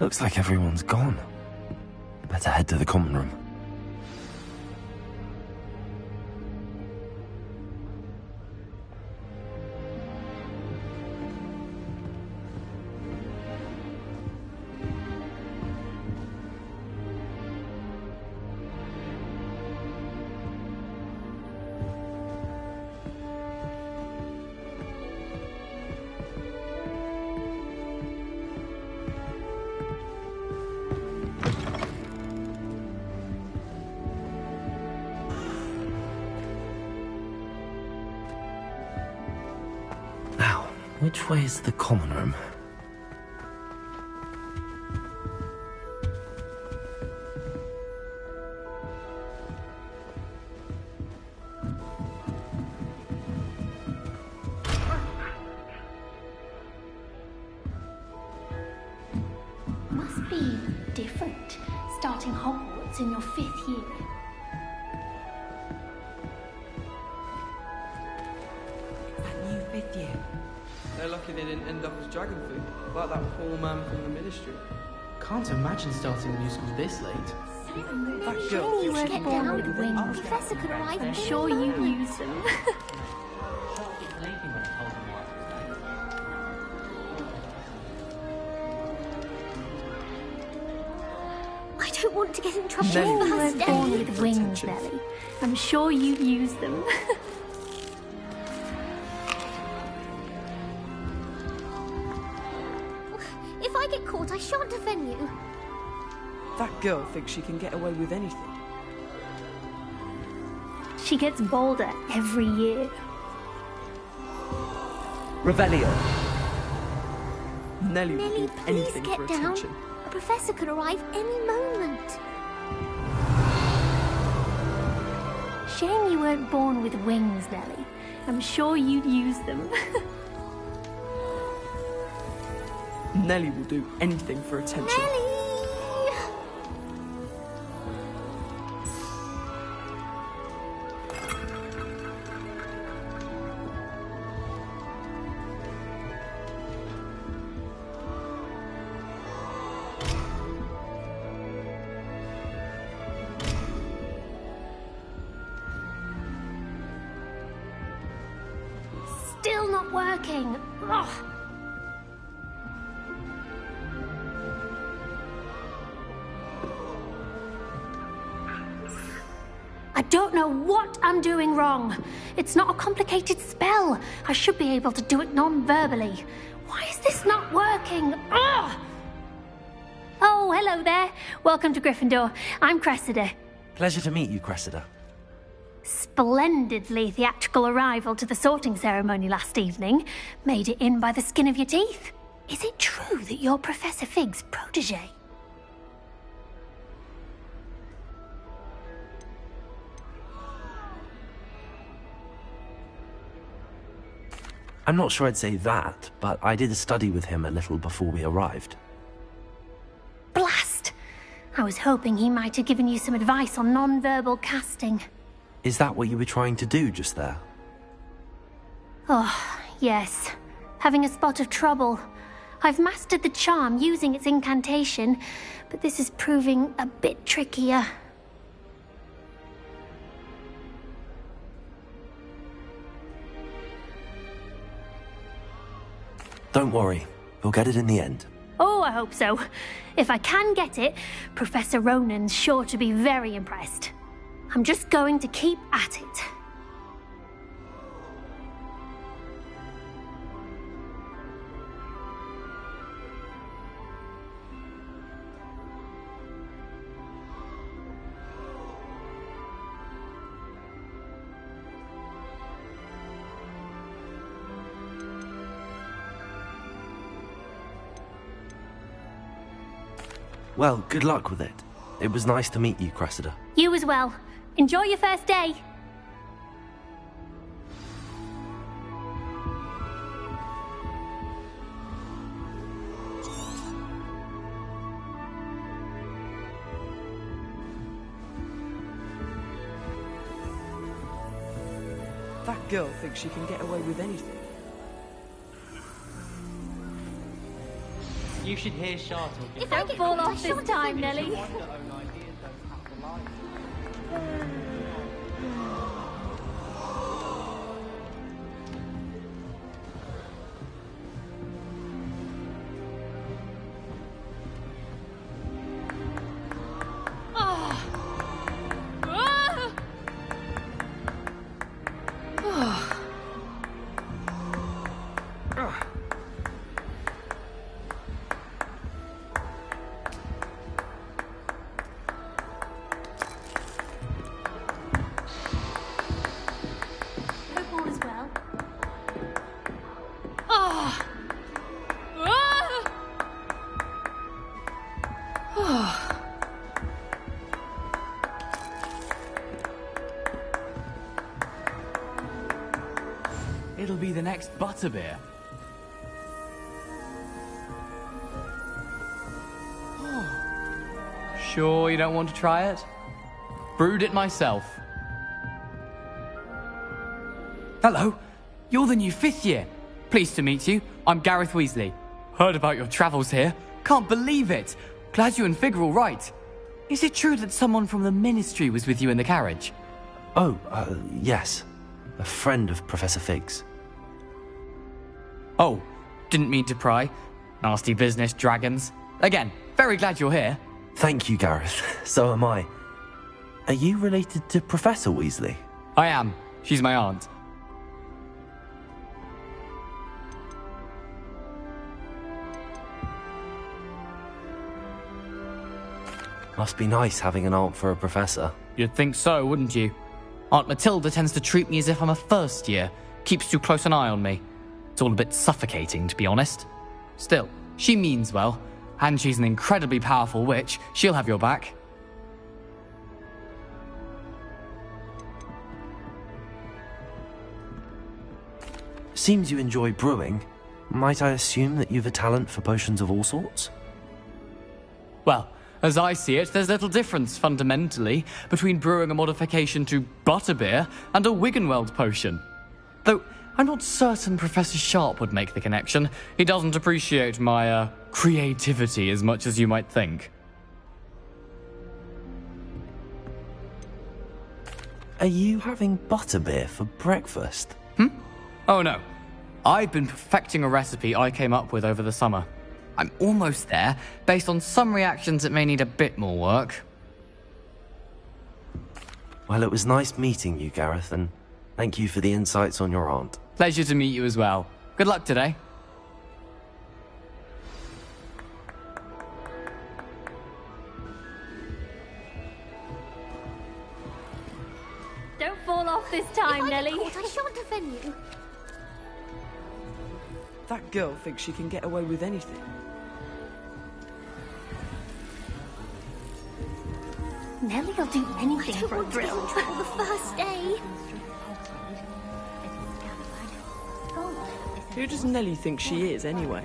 Looks like everyone's gone. Better head to the common room. Which way is the common room? Must be different, starting Hogwarts in your 5th year. That new 5th year. They're lucky they didn't end up as dragon food, like that poor man from the ministry. Can't imagine starting a new school this late. That girl Surely you thinks she weren't can born get with away wings. with Professor could arrive. I'm sure you use them. I don't want to get in trouble Sure for you her weren't born staying. with wings, Nelly. I'm sure you use them. If I get caught, I shan't offend you. That girl thinks she can get away with anything. She gets bolder every year. Revelio. Nelly will Nelly, do please anything get for down. attention. A professor could arrive any moment. Shame you weren't born with wings, Nelly. I'm sure you'd use them. Nelly will do anything for attention. Nelly! Still not working. Ugh. I don't know what I'm doing wrong. It's not a complicated spell. I should be able to do it non-verbally. Why is this not working? Ugh! Oh, hello there. Welcome to Gryffindor. I'm Cressida. Pleasure to meet you, Cressida. Splendidly theatrical arrival to the sorting ceremony last evening. Made it in by the skin of your teeth. Is it true that you're Professor Fig's protege? I'm not sure I'd say that, but I did study with him a little before we arrived. Blast! I was hoping he might have given you some advice on non-verbal casting. Is that what you were trying to do just there? Oh, yes. Having a spot of trouble. I've mastered the charm using its incantation, but this is proving a bit trickier. Don't worry, we'll get it in the end. Oh, I hope so. If I can get it, Professor Ronan's sure to be very impressed. I'm just going to keep at it. Well, good luck with it. It was nice to meet you, Cressida. You as well. Enjoy your first day. That girl thinks she can get away with anything. You should hear Shah talking. If I Don't fall caught, I off this shan't time, finish. Nelly. Hope all is well. It'll be the next butterbeer. Sure you don't want to try it? Brewed it myself. Hello, you're the new 5th year. Pleased to meet you. I'm Gareth Weasley. Heard about your travels here. Can't believe it. Glad you and Fig are all right. Is it true that someone from the Ministry was with you in the carriage? Oh, yes. A friend of Professor Fig's. Oh, didn't mean to pry. Nasty business, dragons. Again, very glad you're here. Thank you, Gareth. So am I. Are you related to Professor Weasley? I am. She's my aunt. Must be nice having an aunt for a professor. You'd think so, wouldn't you? Aunt Matilda tends to treat me as if I'm a first year. Keeps too close an eye on me. It's all a bit suffocating, to be honest. Still, she means well. And she's an incredibly powerful witch. She'll have your back. Seems you enjoy brewing. Might I assume that you've a talent for potions of all sorts? Well, as I see it, there's little difference, fundamentally, between brewing a modification to butterbeer and a Wiggenweld potion. Though, I'm not certain Professor Sharp would make the connection. He doesn't appreciate my, creativity as much as you might think. Are you having butterbeer for breakfast? Oh no. I've been perfecting a recipe I came up with over the summer. I'm almost there, based on some reactions that may need a bit more work. Well, it was nice meeting you, Gareth, and thank you for the insights on your aunt. Pleasure to meet you as well. Good luck today. Don't fall off this time, If I Nelly. get caught, I shan't offend you. That girl thinks she can get away with anything. Nellie'll do anything for a thrill. The first day. Who does Nellie think she is, anyway?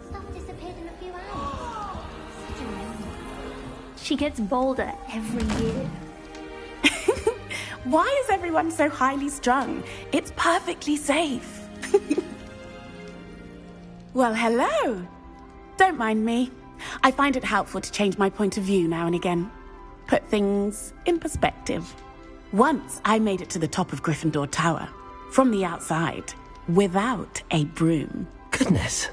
Stuff disappeared in a few hours. She gets bolder every year. Why is everyone so highly strung? It's perfectly safe. Well, hello. Don't mind me. I find it helpful to change my point of view now and again. Put things in perspective. Once I made it to the top of Gryffindor Tower, from the outside, without a broom. Goodness.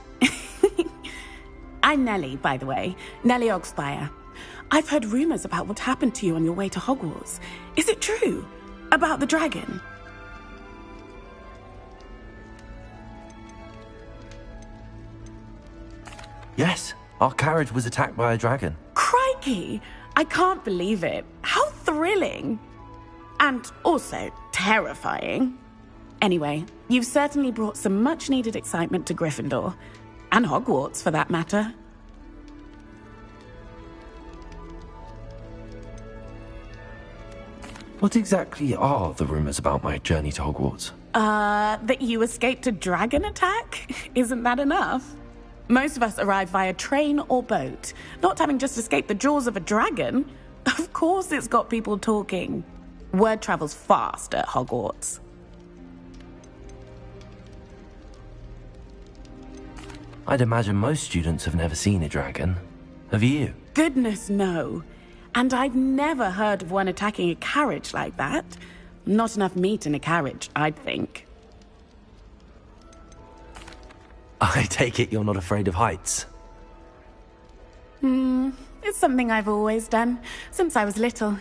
I'm Nellie, by the way. Nellie Ogspire. I've heard rumors about what happened to you on your way to Hogwarts. Is it true? About the dragon? Yes, our carriage was attacked by a dragon. Crikey! I can't believe it. How thrilling! And also terrifying. Anyway, you've certainly brought some much-needed excitement to Gryffindor. And Hogwarts, for that matter. What exactly are the rumors about my journey to Hogwarts? That you escaped a dragon attack? Isn't that enough? Most of us arrive via train or boat, not having just escaped the jaws of a dragon. Of course it's got people talking. Word travels fast at Hogwarts. I'd imagine most students have never seen a dragon. Have you? Goodness, no. And I've never heard of one attacking a carriage like that. Not enough meat in a carriage, I'd think. I take it you're not afraid of heights. It's something I've always done, since I was little.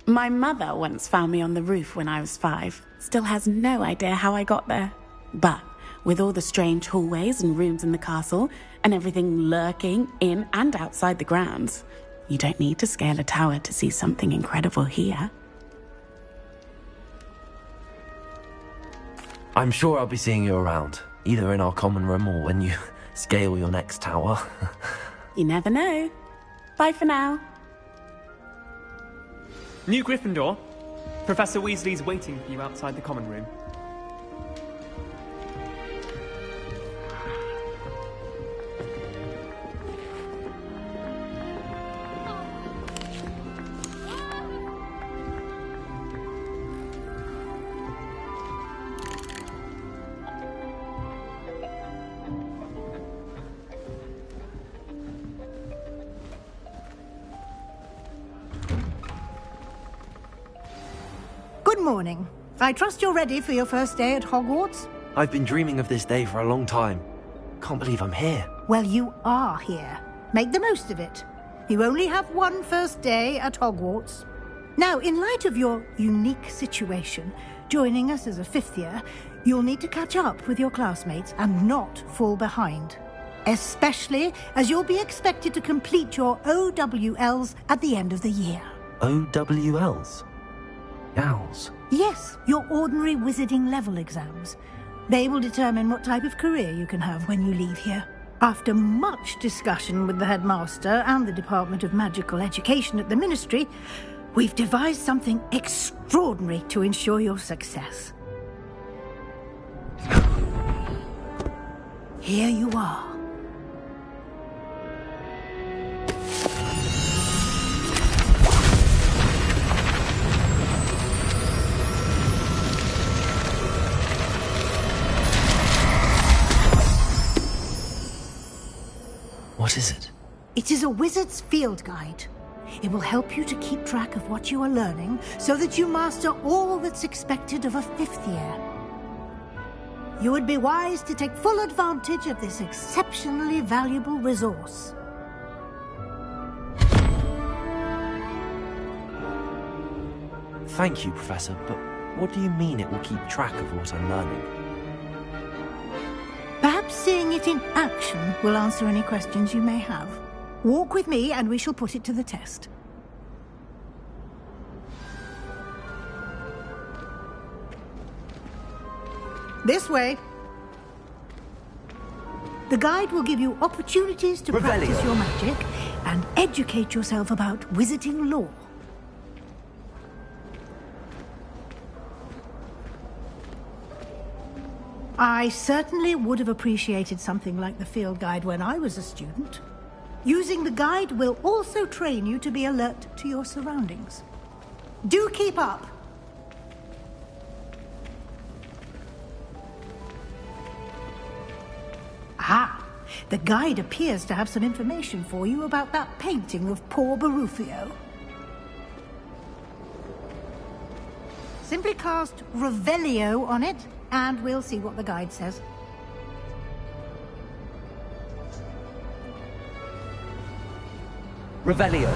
My mother once found me on the roof when I was 5. Still has no idea how I got there. But with all the strange hallways and rooms in the castle, and everything lurking in and outside the grounds, you don't need to scale a tower to see something incredible here. I'm sure I'll be seeing you around, either in our common room or when you scale your next tower. You never know. Bye for now. New Gryffindor. Professor Weasley's waiting for you outside the common room. Good morning. I trust you're ready for your first day at Hogwarts? I've been dreaming of this day for a long time. Can't believe I'm here. Well, you are here. Make the most of it. You only have one first day at Hogwarts. Now, in light of your unique situation, joining us as a 5th year, you'll need to catch up with your classmates and not fall behind. Especially as you'll be expected to complete your OWLs at the end of the year. OWLs? Owls? Yes, your ordinary wizarding level exams. They will determine what type of career you can have when you leave here. After much discussion with the headmaster and the Department of Magical Education at the Ministry, we've devised something extraordinary to ensure your success. Here you are. What is it? It is a wizard's field guide. It will help you to keep track of what you are learning so that you master all that's expected of a 5th year. You would be wise to take full advantage of this exceptionally valuable resource. Thank you, Professor, but what do you mean it will keep track of what I'm learning? Perhaps seeing it in action will answer any questions you may have. Walk with me and we shall put it to the test. This way. The guide will give you opportunities to practice your magic and educate yourself about wizarding lore. I certainly would have appreciated something like the field guide when I was a student. Using the guide will also train you to be alert to your surroundings. Do keep up! Ah, the guide appears to have some information for you about that painting of poor Barufio. Simply cast Revelio on it, and we'll see what the guide says. Revelio.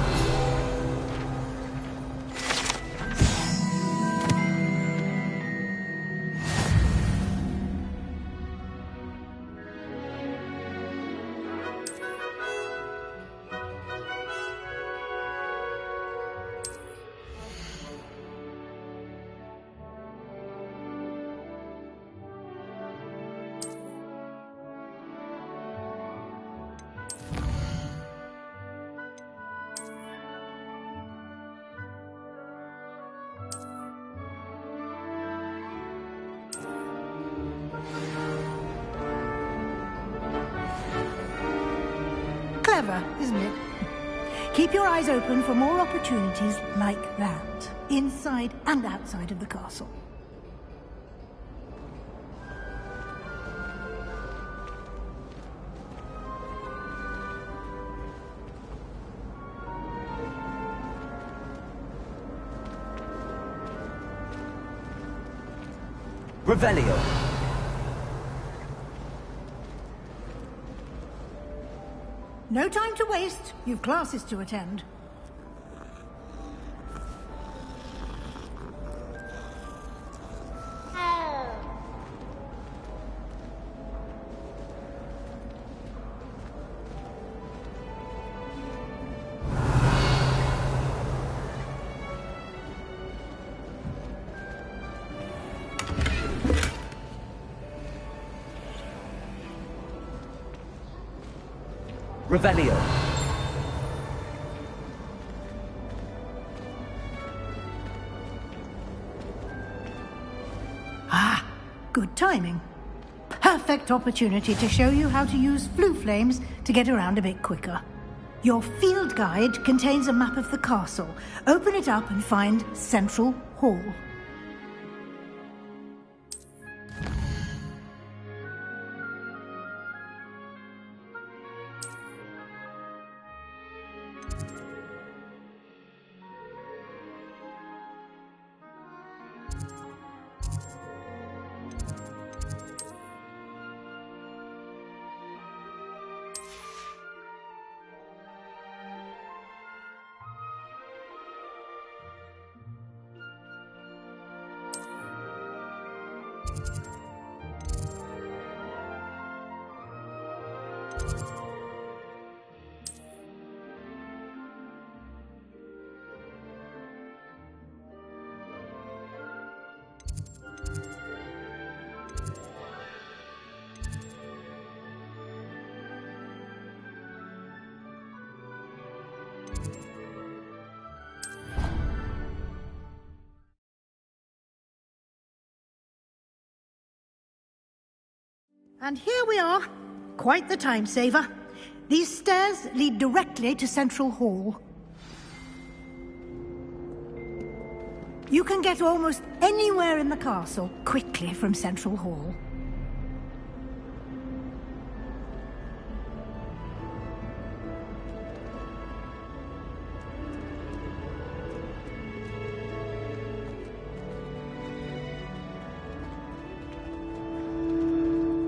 Clever, isn't it? Keep your eyes open for more opportunities like that, inside and outside of the castle. Revelio. No time to waste. You've classes to attend. Revelio. Ah, good timing. Perfect opportunity to show you how to use flue flames to get around a bit quicker. Your field guide contains a map of the castle. Open it up and find Central Hall. And here we are. Quite the time saver. These stairs lead directly to Central Hall. You can get almost anywhere in the castle quickly from Central Hall.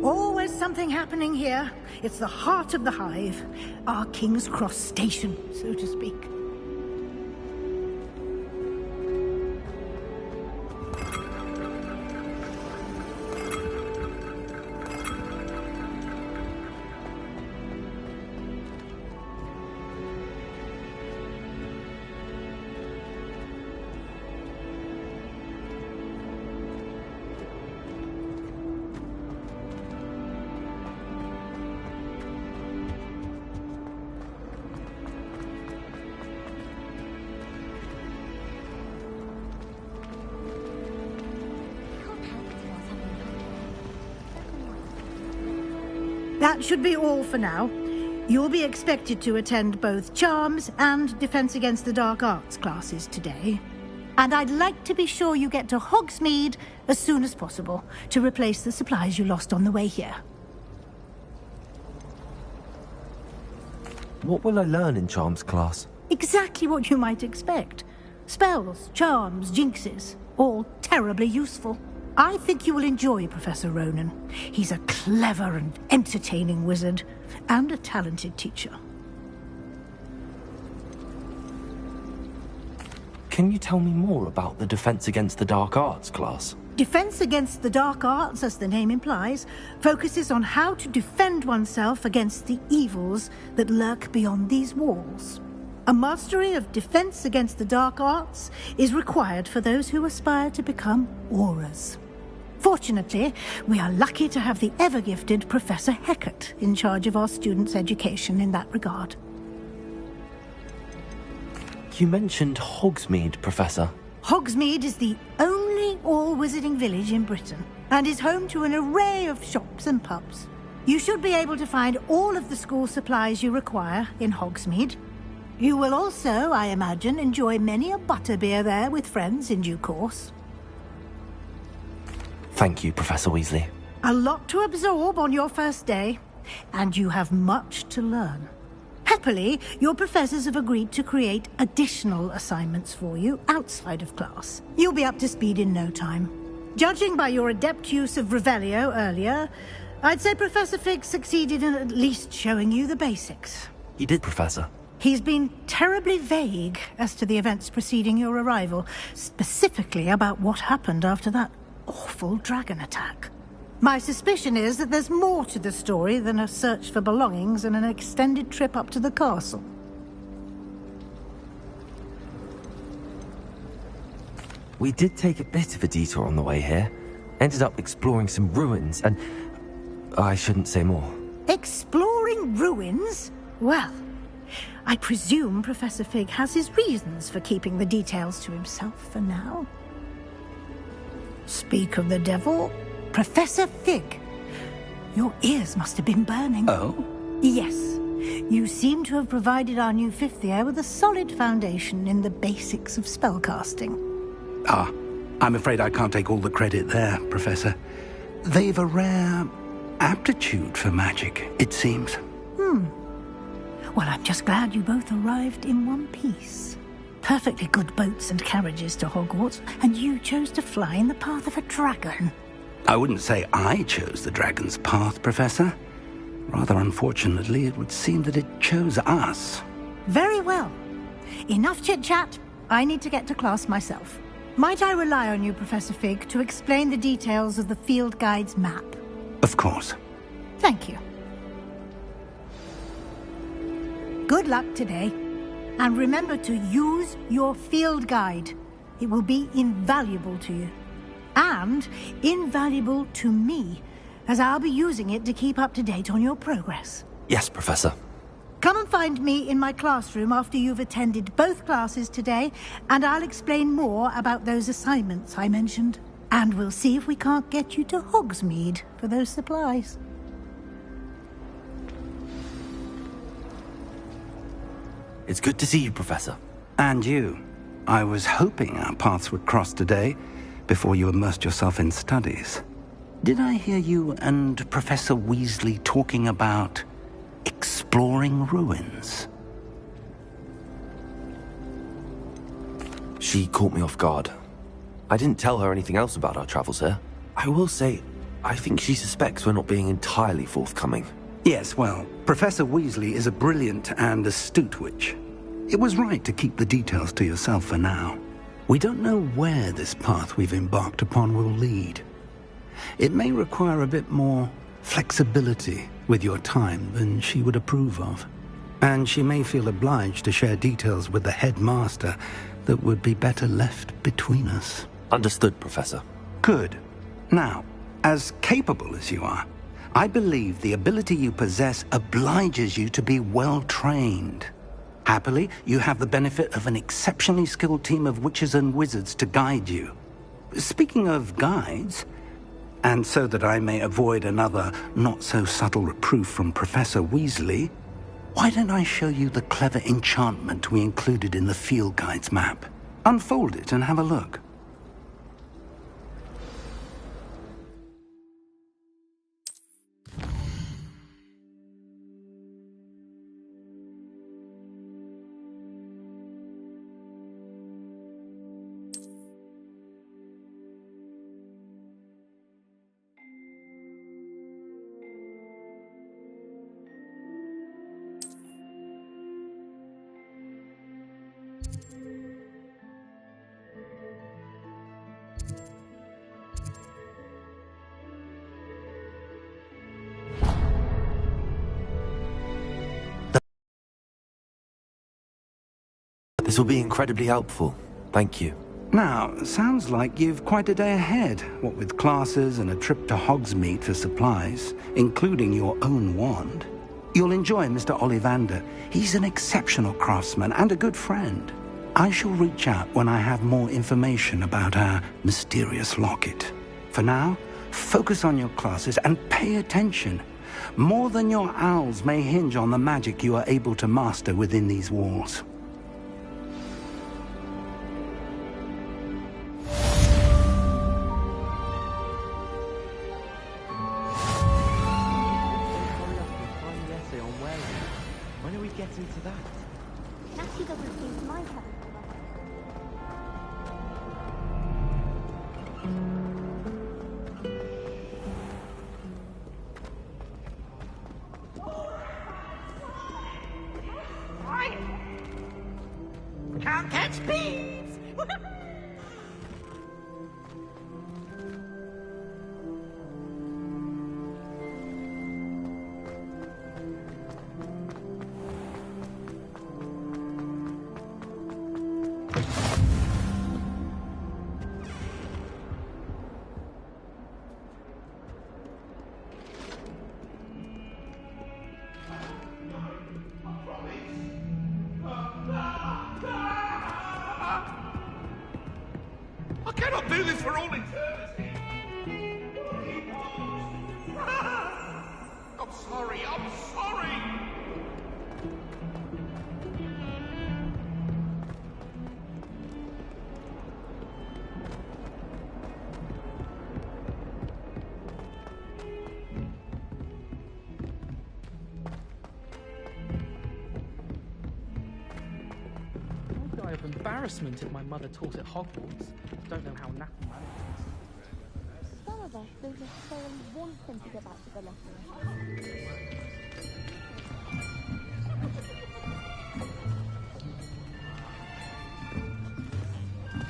Always something happening here. It's the heart of the hive. Our King's Cross station, so to speak. That should be all for now. You'll be expected to attend both Charms and Defense Against the Dark Arts classes today. And I'd like to be sure you get to Hogsmeade as soon as possible to replace the supplies you lost on the way here. What will I learn in Charms class? Exactly what you might expect. Spells, charms, jinxes, all terribly useful. I think you will enjoy Professor Ronan. He's a clever and entertaining wizard, and a talented teacher. Can you tell me more about the Defense Against the Dark Arts class? Defense Against the Dark Arts, as the name implies, focuses on how to defend oneself against the evils that lurk beyond these walls. A mastery of Defense Against the Dark Arts is required for those who aspire to become Aurors. Fortunately, we are lucky to have the ever-gifted Professor Hecat in charge of our students' education in that regard. You mentioned Hogsmeade, Professor. Hogsmeade is the only all-wizarding village in Britain, and is home to an array of shops and pubs. You should be able to find all of the school supplies you require in Hogsmeade. You will also, I imagine, enjoy many a butterbeer there with friends in due course. Thank you, Professor Weasley. A lot to absorb on your first day, and you have much to learn. Happily, your professors have agreed to create additional assignments for you outside of class. You'll be up to speed in no time. Judging by your adept use of Revelio earlier, I'd say Professor Fig succeeded in at least showing you the basics. He did, Professor. He's been terribly vague as to the events preceding your arrival, specifically about what happened after that awful dragon attack. My suspicion is that there's more to the story than a search for belongings and an extended trip up to the castle. We did take a bit of a detour on the way here. Ended up exploring some ruins and... I shouldn't say more. Exploring ruins? Well, I presume Professor Fig has his reasons for keeping the details to himself for now. Speak of the devil, Professor Fig. Your ears must have been burning. Oh? Yes. You seem to have provided our new fifth year with a solid foundation in the basics of spellcasting. Ah, I'm afraid I can't take all the credit there, Professor. They've a rare aptitude for magic, it seems. Well, I'm just glad you both arrived in one piece. Perfectly good boats and carriages to Hogwarts, and you chose to fly in the path of a dragon. I wouldn't say I chose the dragon's path, Professor. Rather unfortunately, it would seem that it chose us. Very well. Enough chit-chat. I need to get to class myself. Might I rely on you, Professor Fig, to explain the details of the field guide's map? Of course. Thank you. Good luck today. And remember to use your field guide. It will be invaluable to you. And invaluable to me, as I'll be using it to keep up to date on your progress. Yes, Professor. Come and find me in my classroom after you've attended both classes today, and I'll explain more about those assignments I mentioned. And we'll see if we can't get you to Hogsmeade for those supplies. It's good to see you, Professor. And you. I was hoping our paths would cross today, before you immersed yourself in studies. Did I hear you and Professor Weasley talking about exploring ruins? She caught me off guard. I didn't tell her anything else about our travels here. I will say, I think she suspects we're not being entirely forthcoming. Yes, well, Professor Weasley is a brilliant and astute witch. It was right to keep the details to yourself for now. We don't know where this path we've embarked upon will lead. It may require a bit more flexibility with your time than she would approve of. And she may feel obliged to share details with the headmaster that would be better left between us. Understood, Professor. Good. Now, as capable as you are, I believe the ability you possess obliges you to be well-trained. Happily, you have the benefit of an exceptionally skilled team of witches and wizards to guide you. Speaking of guides, and so that I may avoid another not-so-subtle reproof from Professor Weasley, why don't I show you the clever enchantment we included in the field guide's map? Unfold it and have a look. This will be incredibly helpful. Thank you. Now, sounds like you've quite a day ahead, what with classes and a trip to Hogsmeade for supplies, including your own wand. You'll enjoy Mr. Ollivander. He's an exceptional craftsman and a good friend. I shall reach out when I have more information about our mysterious locket. For now, focus on your classes and pay attention. More than your owls may hinge on the magic you are able to master within these walls. When are we getting to that? Natty doesn't seem to mind having Can't catch bees! I cannot do this for all eternity. I'm sorry, I'm sorry. I'd die of embarrassment if my mother taught at Hogwarts. Don't know how Nathan managed. Some of us don't necessarily want them to get back to the lesson.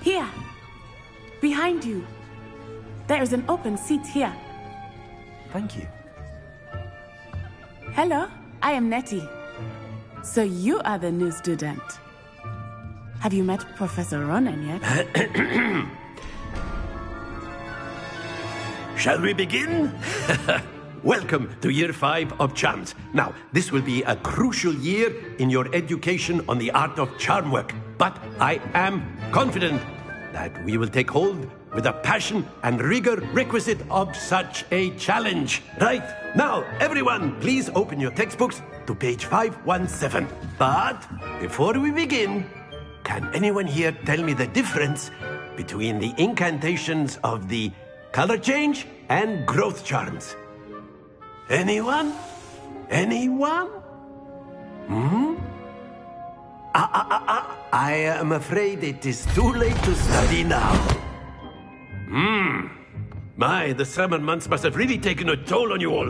Here. Behind you. There is an open seat here. Thank you. Hello, I am Nettie. So you are the new student. Have you met Professor Ronan yet? Shall we begin? Welcome to Year 5 of Charms. Now, this will be a crucial year in your education on the art of charm work. But I am confident that we will take hold with the passion and rigor requisite of such a challenge. Right, now, everyone, please open your textbooks to page 517. But before we begin, can anyone here tell me the difference between the incantations of the color change and growth charms? Anyone? Anyone? I am afraid it is too late to study now. My, the summer months must have really taken a toll on you all.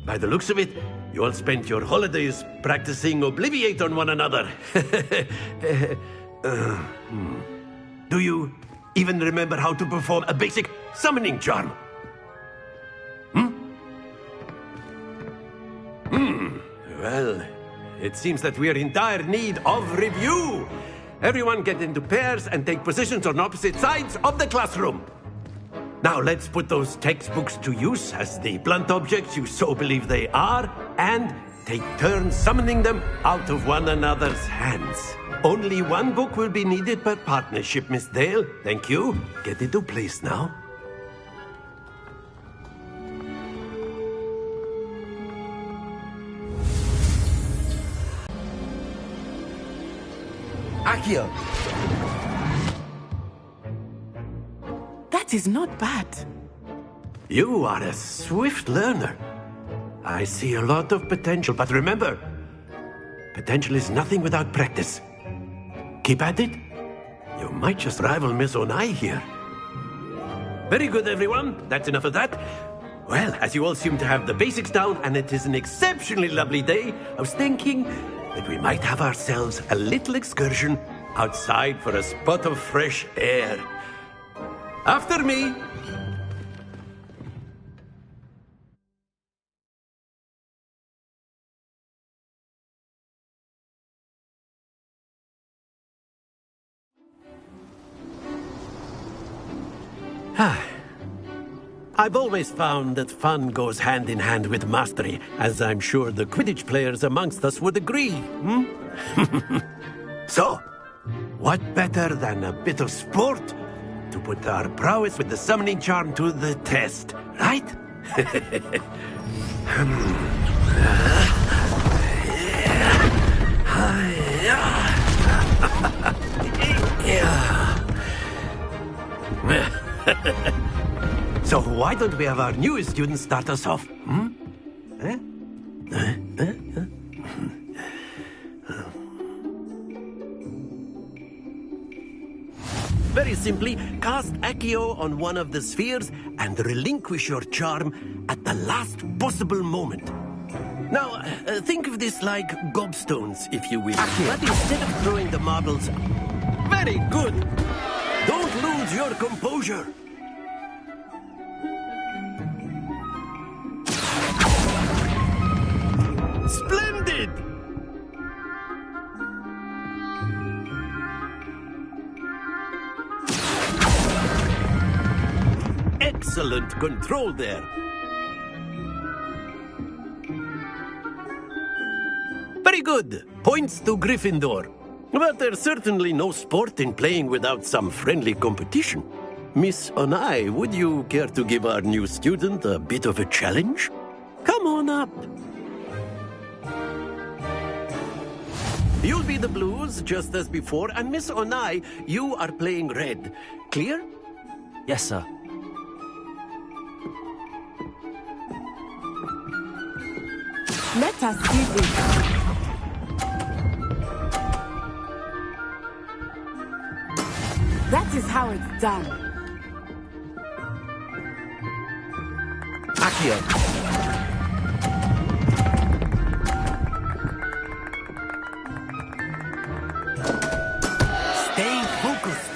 By the looks of it, you all spent your holidays practicing Obliviate on one another. Do you even remember how to perform a basic summoning charm? Well, it seems that we are in dire need of review. Everyone get into pairs and take positions on opposite sides of the classroom. Now let's put those textbooks to use as the blunt objects you so believe they are, and take turns summoning them out of one another's hands. Only one book will be needed per partnership, Miss Dale. Thank you. Get into place now. Accio! That is not bad. You are a swift learner. I see a lot of potential, but remember, potential is nothing without practice. Keep at it. You might just rival Miss Onai here. Very good, everyone. That's enough of that. Well, as you all seem to have the basics down, and it is an exceptionally lovely day, I was thinking that we might have ourselves a little excursion outside for a spot of fresh air. After me. I've always found that fun goes hand in hand with mastery, as I'm sure the Quidditch players amongst us would agree. So, what better than a bit of sport to put our prowess with the summoning charm to the test, right? So why don't we have our newest student start us off? Very simply, cast Accio on one of the spheres and relinquish your charm at the last possible moment. Now, think of this like gobstones, if you will. But instead of throwing the marbles... Very good! Don't lose your composure! Splendid! Excellent control there. Very good. Points to Gryffindor. But there's certainly no sport in playing without some friendly competition. Miss Onai, would you care to give our new student a bit of a challenge? Come on up. You'll be the blues, just as before, and Miss Onai, you are playing red. Clear? Yes, sir. Let us see this. That is how it's done. Accio. Stay focused.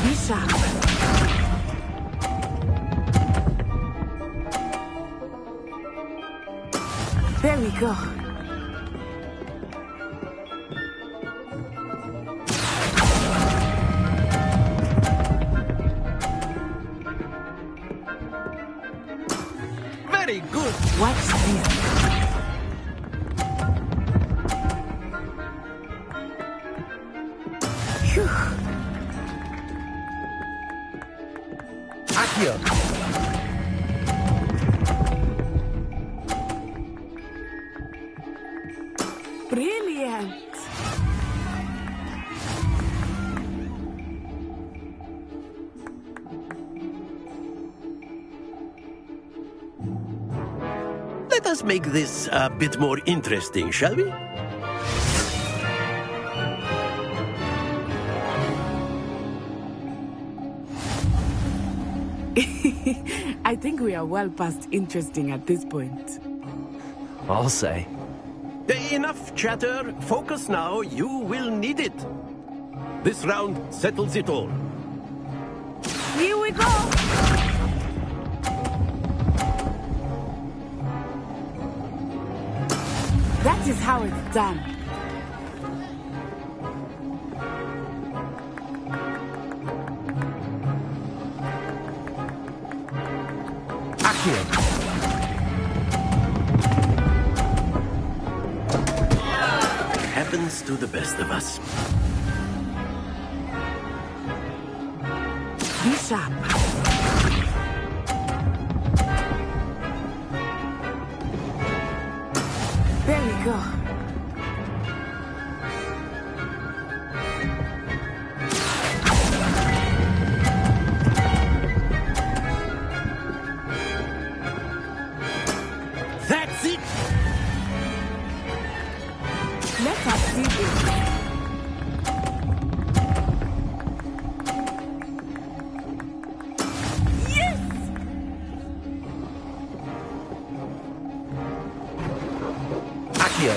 Be sharp. There we go. Very good. Watch this. Phew. Accio. Brilliant. Let us make this a bit more interesting, shall we? I think we are well past interesting at this point. I'll say. Enough chatter. Focus now. You will need it. This round settles it all. Here we go. That is how it's done. Accio. Happens to the best of us. Be sharp. There we go. That's it! Let us see this. Yes! Accio.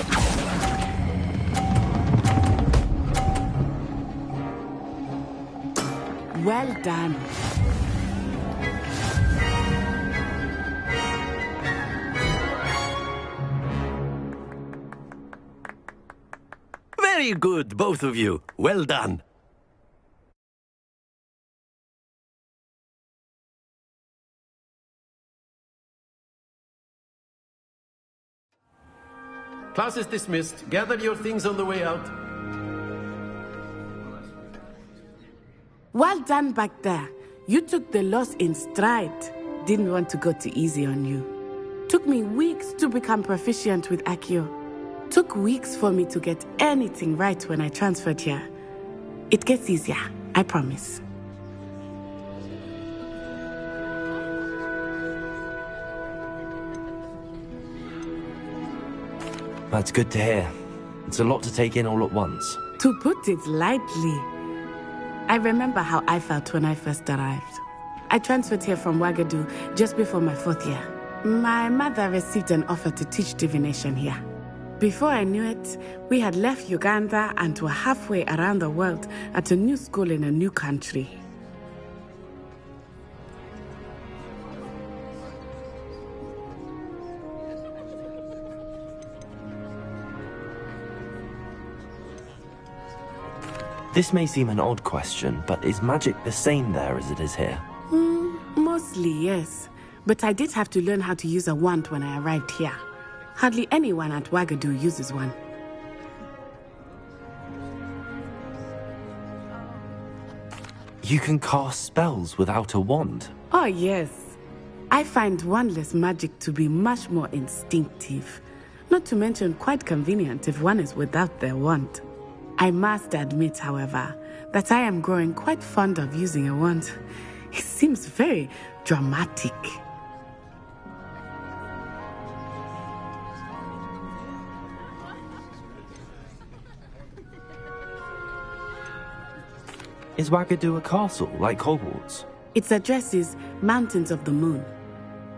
Well done. Very good, both of you. Well done. Class is dismissed. Gather your things on the way out. Well done back there. You took the loss in stride. Didn't want to go too easy on you. Took me weeks to become proficient with Accio. Took weeks for me to get anything right when I transferred here. It gets easier, I promise. That's good to hear. It's a lot to take in all at once. To put it lightly, I remember how I felt when I first arrived. I transferred here from Wagadu just before my 4th year. My mother received an offer to teach divination here. Before I knew it, we had left Uganda and were halfway around the world at a new school in a new country. This may seem an odd question, but is magic the same there as it is here? Mostly, yes. But I did have to learn how to use a wand when I arrived here. Hardly anyone at Wagadu uses one. You can cast spells without a wand? Oh, yes. I find wandless magic to be much more instinctive. Not to mention quite convenient if one is without their wand. I must admit, however, that I am growing quite fond of using a wand. It seems very dramatic. Is Wagadu a castle, like Hogwarts? Its address is Mountains of the Moon.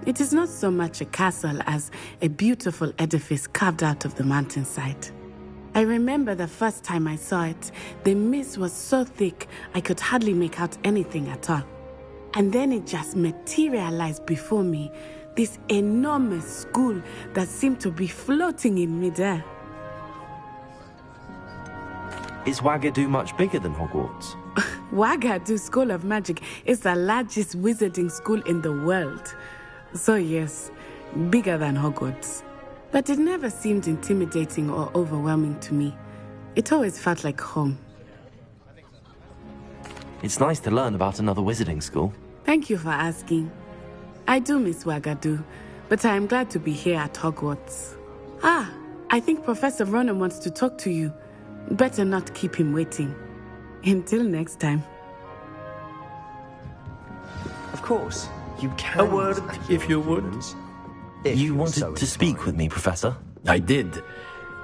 It is not so much a castle as a beautiful edifice carved out of the mountainside. I remember the first time I saw it, the mist was so thick I could hardly make out anything at all. And then it just materialized before me, this enormous school that seemed to be floating in midair. Is Wagadu much bigger than Hogwarts? Wagadu School of Magic is the largest wizarding school in the world. So yes, bigger than Hogwarts. But it never seemed intimidating or overwhelming to me. It always felt like home. It's nice to learn about another wizarding school. Thank you for asking. I do miss Wagadu, but I am glad to be here at Hogwarts. Ah, I think Professor Ronan wants to talk to you. Better not keep him waiting. Until next time. Of course, you can. A word, if you would. You wanted to speak with me, Professor? I did.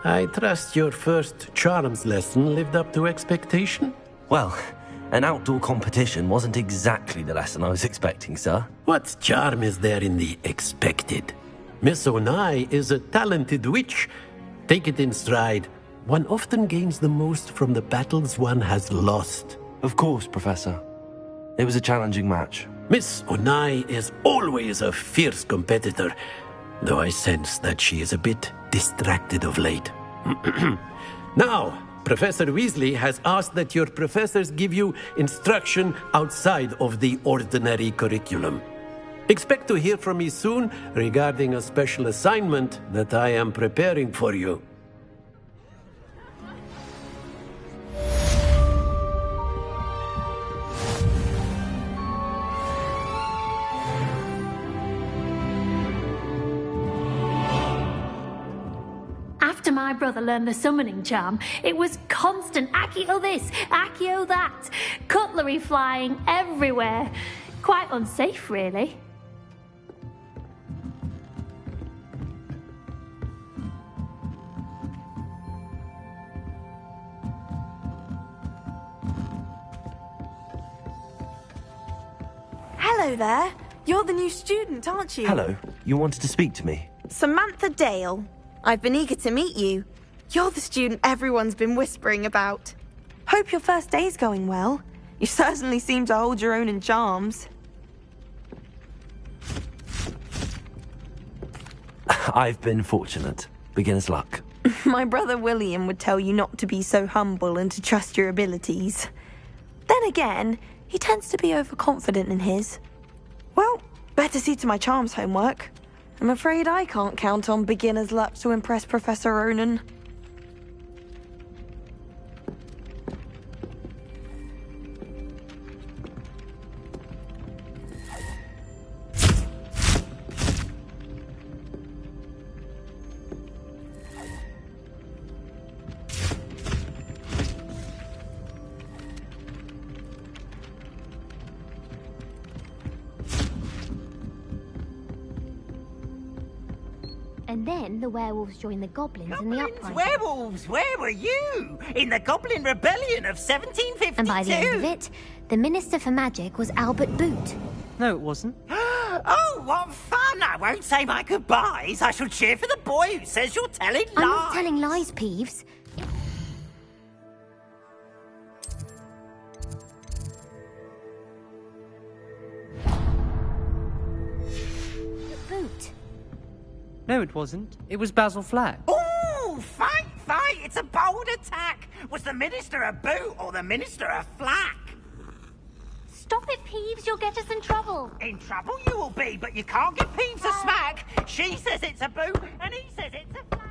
I trust your first charms lesson lived up to expectation? Well, an outdoor competition wasn't exactly the lesson I was expecting, sir. What charm is there in the expected? Miss Onai is a talented witch. Take it in stride. One often gains the most from the battles one has lost. Of course, Professor. It was a challenging match. Miss Onai is always a fierce competitor, though I sense that she is a bit distracted of late. Now, Professor Weasley has asked that your professors give you instruction outside of the ordinary curriculum. Expect to hear from me soon regarding a special assignment that I am preparing for you. After my brother learned the summoning charm, it was constant Accio this, Accio that, cutlery flying everywhere. Quite unsafe, really. Hello there. You're the new student, aren't you? Hello. You wanted to speak to me? Samantha Dale. I've been eager to meet you. You're the student everyone's been whispering about. Hope your first day's going well. You certainly seem to hold your own in charms. I've been fortunate. Beginner's luck. My brother William would tell you not to be so humble and to trust your abilities. Then again, he tends to be overconfident in his. Well, better see to my charms homework. I'm afraid I can't count on beginner's luck to impress Professor Ronan. And then the werewolves joined the goblins in the uprising. Werewolves, where were you? In the Goblin Rebellion of 1752? And by the end of it, the Minister for Magic was Albert Boot. No, it wasn't. Oh, what fun! I won't say my goodbyes. I shall cheer for the boy who says you're telling lies. I'm not telling lies, Peeves. Boot. No, it wasn't. It was Basil Flack. Ooh, fight! It's a bold attack. Was the Minister a boot or the Minister a flack? Stop it, Peeves. You'll get us in trouble. In trouble you will be, but you can't give Peeves a smack. She says it's a boot, and he says it's a flack.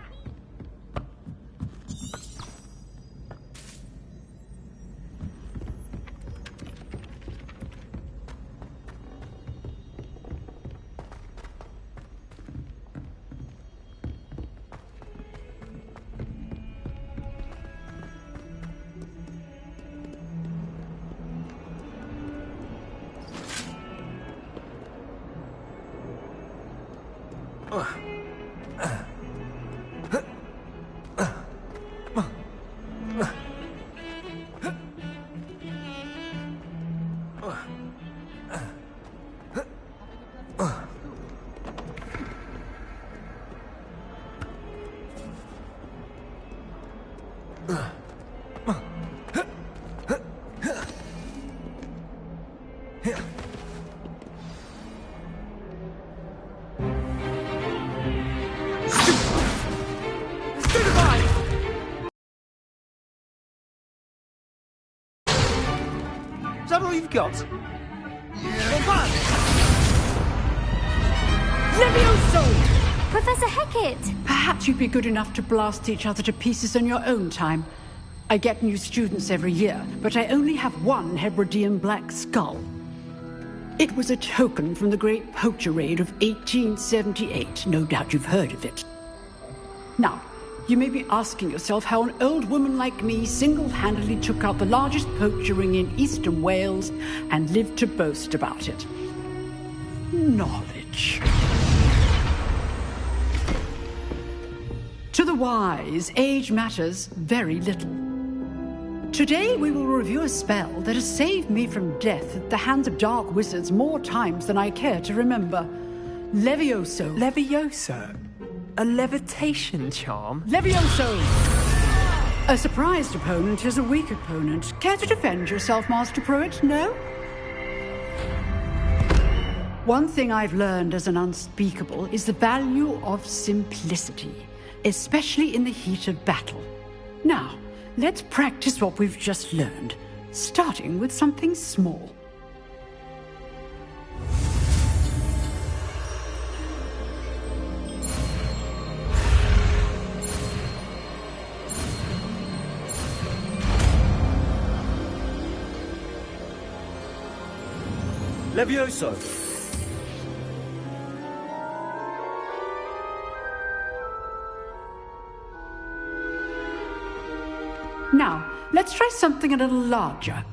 Is that all you've got? Levioso! Professor Hecat! Perhaps you'd be good enough to blast each other to pieces in your own time. I get new students every year, but I only have one Hebridean black skull. It was a token from the Great Poacher Raid of 1878. No doubt you've heard of it. Now, you may be asking yourself how an old woman like me single-handedly took out the largest poacher ring in eastern Wales and lived to boast about it. Knowledge. To the wise, age matters very little. Today we will review a spell that has saved me from death at the hands of dark wizards more times than I care to remember. Levioso. Levioso? A levitation charm? Levioso! A surprised opponent is a weak opponent. Care to defend yourself, Master Pruitt? No? One thing I've learned as an unspeakable is the value of simplicity, especially in the heat of battle. Now, let's practice what we've just learned, starting with something small. Levioso! Now, let's try something a little larger.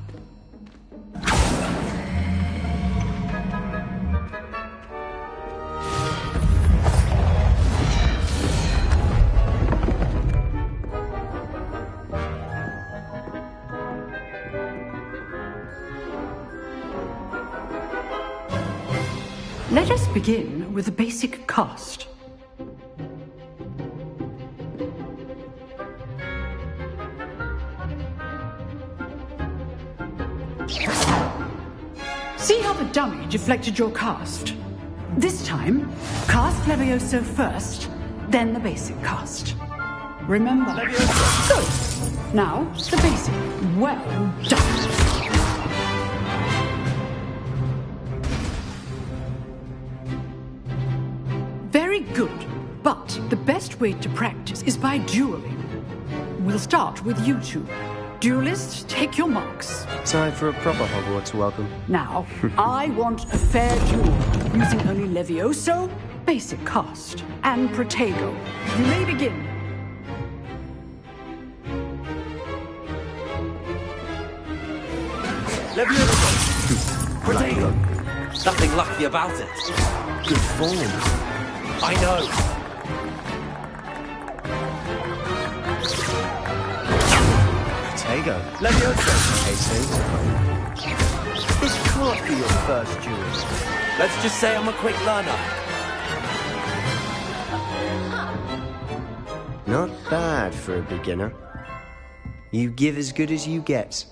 Let us begin with a basic cast. See how the dummy deflected your cast? This time, cast Levioso first, then the basic cast. Remember? Levioso. Good. Now, the basic. Well done. Very good. But the best way to practice is by dueling. We'll start with you two. Duelists, take your marks. Time for a proper Hogwarts welcome. Now, I want a fair duel, using only Levioso, basic cast, and Protego. You may begin. Levioso! Protego! Nothing lucky about it. Good form. I know. you go. Levioso, Casey. This can't be your first duel. Let's just say I'm a quick learner. Not bad for a beginner. You give as good as you get.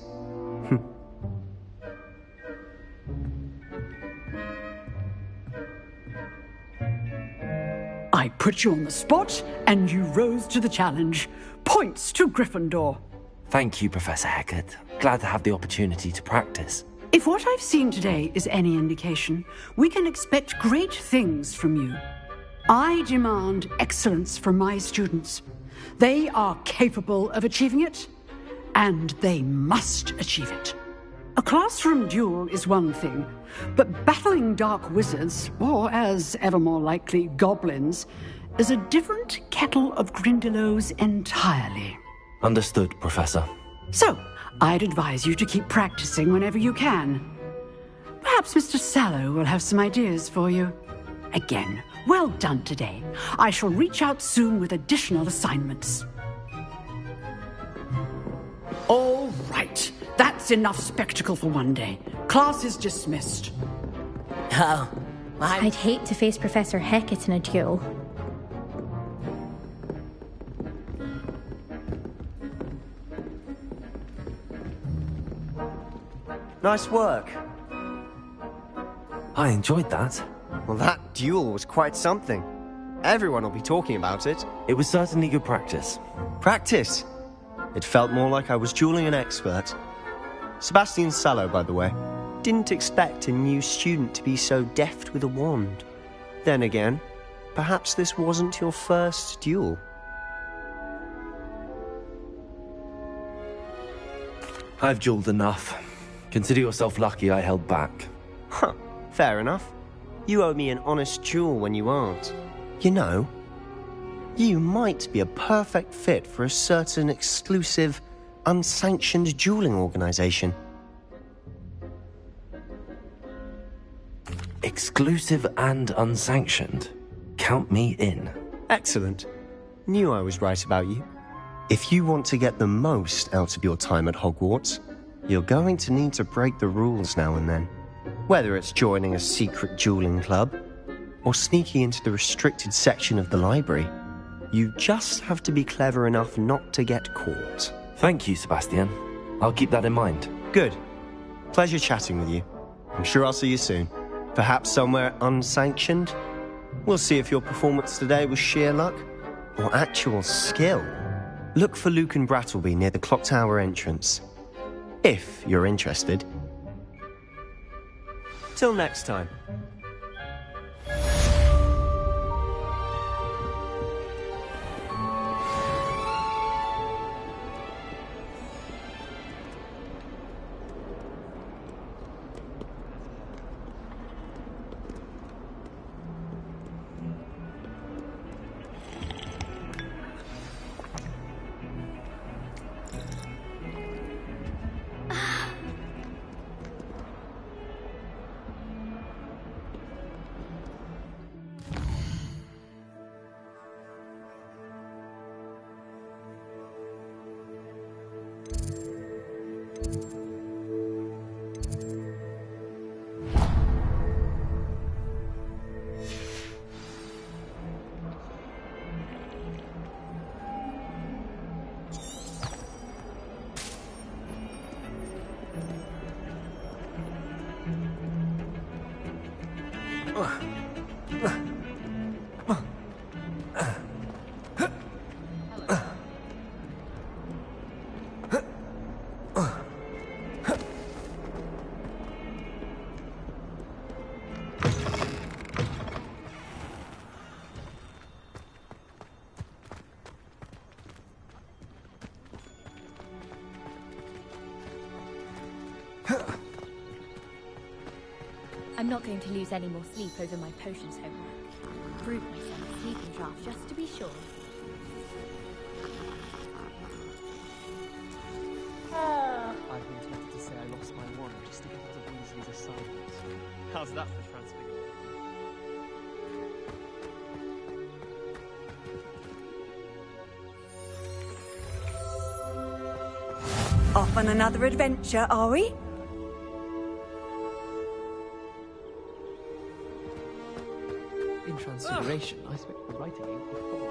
I put you on the spot, and you rose to the challenge. Points to Gryffindor. Thank you, Professor Hecat. Glad to have the opportunity to practice. If what I've seen today is any indication, we can expect great things from you. I demand excellence from my students. They are capable of achieving it, and they must achieve it. A classroom duel is one thing, but battling dark wizards, or as ever more likely, goblins, is a different kettle of Grindylows entirely. Understood, Professor. So, I'd advise you to keep practicing whenever you can. Perhaps Mr. Sallow will have some ideas for you. Again, well done today. I shall reach out soon with additional assignments. All right. That's enough spectacle for one day. Class is dismissed. Oh, I'd hate to face Professor Hecat in a duel. Nice work. I enjoyed that. Well, that duel was quite something. Everyone will be talking about it. It was certainly good practice. Practice? It felt more like I was dueling an expert. Sebastian Sallow, by the way. Didn't expect a new student to be so deft with a wand. Then again, perhaps this wasn't your first duel. I've dueled enough. Consider yourself lucky I held back. Huh, fair enough. You owe me an honest duel when you aren't. You know, you might be a perfect fit for a certain exclusive, unsanctioned dueling organization. Exclusive and unsanctioned? Count me in. Excellent. Knew I was right about you. If you want to get the most out of your time at Hogwarts, you're going to need to break the rules now and then. Whether it's joining a secret dueling club, or sneaking into the restricted section of the library, you just have to be clever enough not to get caught. Thank you, Sebastian. I'll keep that in mind. Good. Pleasure chatting with you. I'm sure I'll see you soon. Perhaps somewhere unsanctioned? We'll see if your performance today was sheer luck, or actual skill. Look for Luke and Brattleby near the clock tower entrance. If you're interested. Till next time. I'm not going to lose any more sleep over my potions homework. Brewed myself a sleeping draft just to be sure. I've been tempted to say I lost my wand just to get out of Weasley's assignments. How's that for transfiguration? Off on another adventure, are we? In Transfiguration, I expect the writing ink was probably...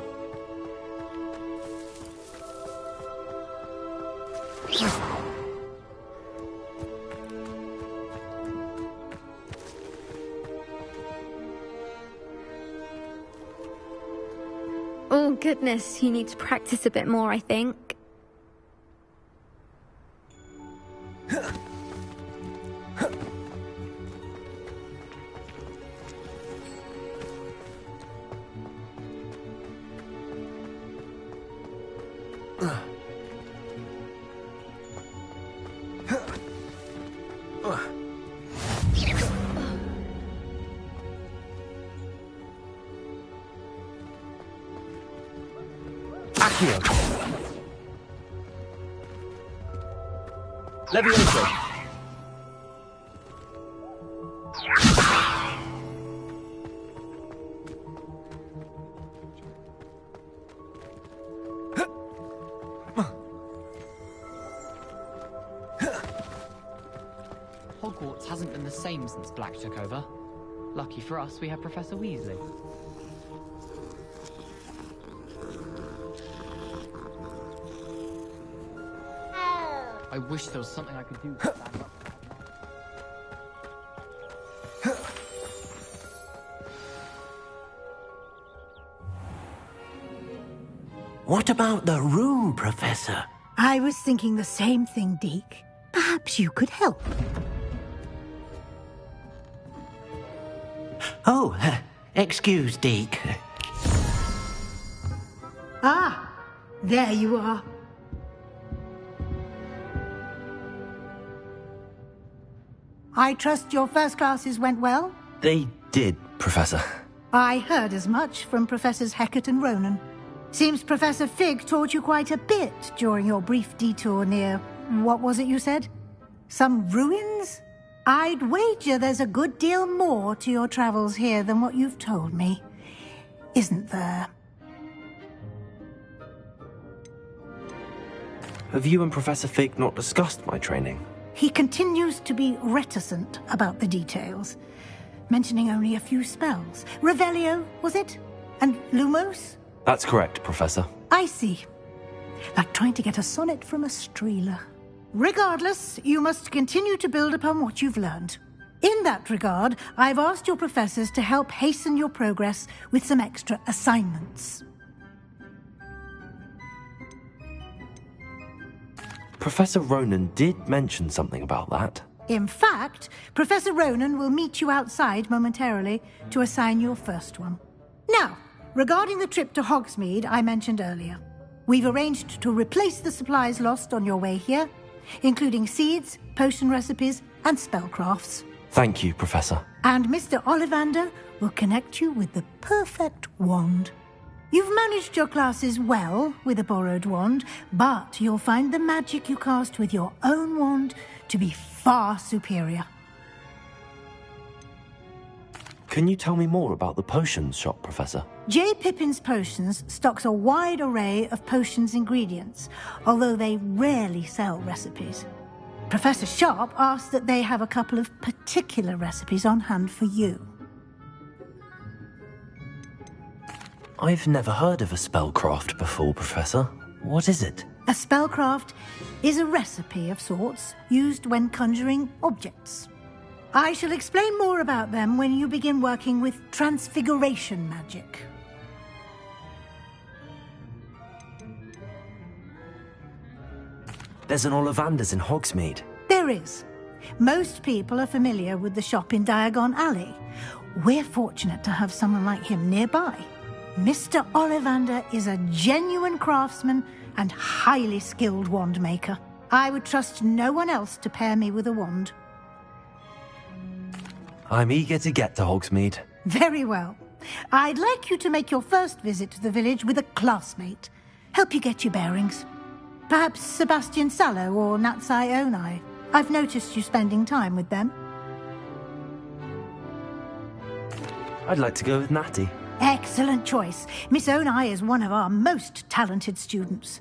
Oh goodness, you need to practice a bit more, I think. Levioso. Hogwarts hasn't been the same since Black took over. Lucky for us, we have Professor Weasley. I wish there was something I could do to stand up. What about the room, Professor? I was thinking the same thing, Deke. Perhaps you could help. Oh, excuse, Deke. Ah, there you are. I trust your first classes went well? They did, Professor. I heard as much from Professors Hecat and Ronan. Seems Professor Fig taught you quite a bit during your brief detour near... what was it you said? Some ruins? I'd wager there's a good deal more to your travels here than what you've told me. Isn't there? Have you and Professor Fig not discussed my training? He continues to be reticent about the details, mentioning only a few spells. Revelio, was it? And Lumos? That's correct, Professor. I see. Like trying to get a sonnet from a streeler. Regardless, you must continue to build upon what you've learned. In that regard, I've asked your professors to help hasten your progress with some extra assignments. Professor Ronan did mention something about that. In fact, Professor Ronan will meet you outside momentarily to assign your first one. Now, regarding the trip to Hogsmeade I mentioned earlier, we've arranged to replace the supplies lost on your way here, including seeds, potion recipes, and spellcrafts. Thank you, Professor. And Mr. Ollivander will connect you with the perfect wand. You've managed your classes well with a borrowed wand, but you'll find the magic you cast with your own wand to be far superior. Can you tell me more about the potions shop, Professor? J. Pippin's Potions stocks a wide array of potions ingredients, although they rarely sell recipes. Professor Sharp asked that they have a couple of particular recipes on hand for you. I've never heard of a spellcraft before, Professor. What is it? A spellcraft is a recipe of sorts used when conjuring objects. I shall explain more about them when you begin working with transfiguration magic. There's an Ollivander's in Hogsmeade. There is. Most people are familiar with the shop in Diagon Alley. We're fortunate to have someone like him nearby. Mr. Ollivander is a genuine craftsman and highly skilled wand maker. I would trust no one else to pair me with a wand. I'm eager to get to Hogsmeade. Very well. I'd like you to make your first visit to the village with a classmate. Help you get your bearings. Perhaps Sebastian Sallow or Natsai Onai. I've noticed you spending time with them. I'd like to go with Natty. Excellent choice. Miss Onai is one of our most talented students.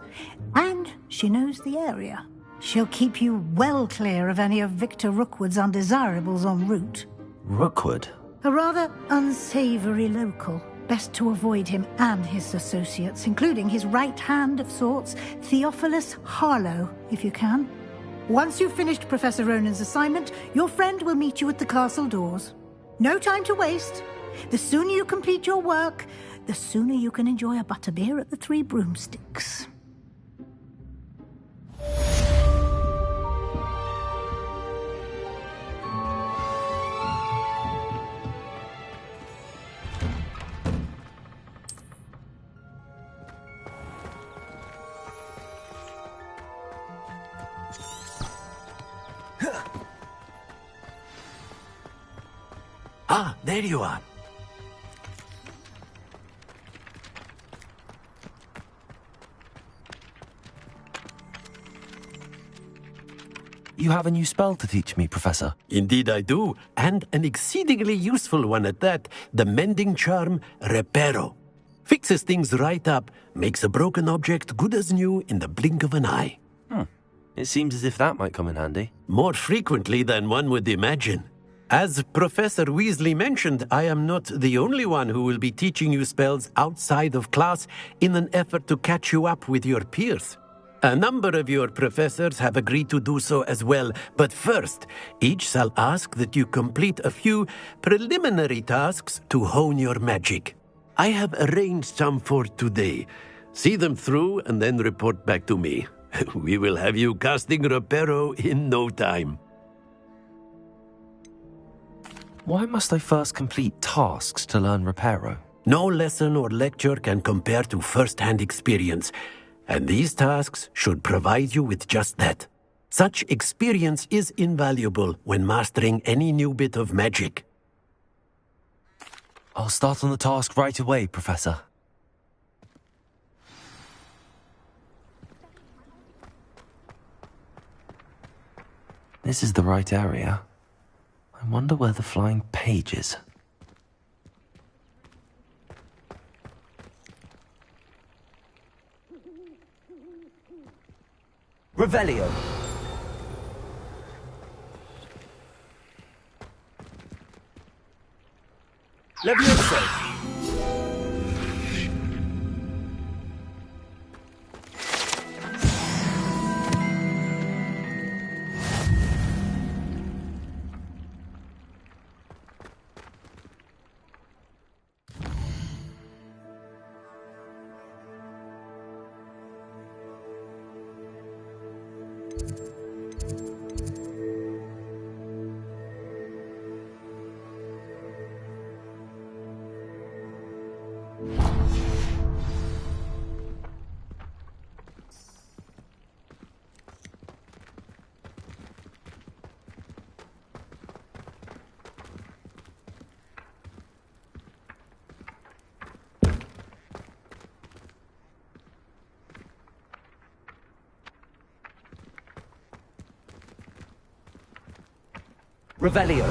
And she knows the area. She'll keep you well clear of any of Victor Rookwood's undesirables en route. Rookwood? A rather unsavory local. Best to avoid him and his associates, including his right hand of sorts, Theophilus Harlow, if you can. Once you've finished Professor Ronan's assignment, your friend will meet you at the castle doors. No time to waste. The sooner you complete your work, the sooner you can enjoy a butterbeer at the Three Broomsticks. Ah, there you are. You have a new spell to teach me, Professor. Indeed I do, and an exceedingly useful one at that. The mending charm, Reparo. Fixes things right up, makes a broken object good as new in the blink of an eye. It seems as if that might come in handy. More frequently than one would imagine. As Professor Weasley mentioned, I am not the only one who will be teaching you spells outside of class in an effort to catch you up with your peers. A number of your professors have agreed to do so as well, but first, each shall ask that you complete a few preliminary tasks to hone your magic. I have arranged some for today. See them through and then report back to me. We will have you casting Reparo in no time. Why must I first complete tasks to learn Reparo? No lesson or lecture can compare to first-hand experience, and these tasks should provide you with just that. Such experience is invaluable when mastering any new bit of magic. I'll start on the task right away, Professor. This is the right area. I wonder where the flying page is. Revelio. Levioso. Revelio.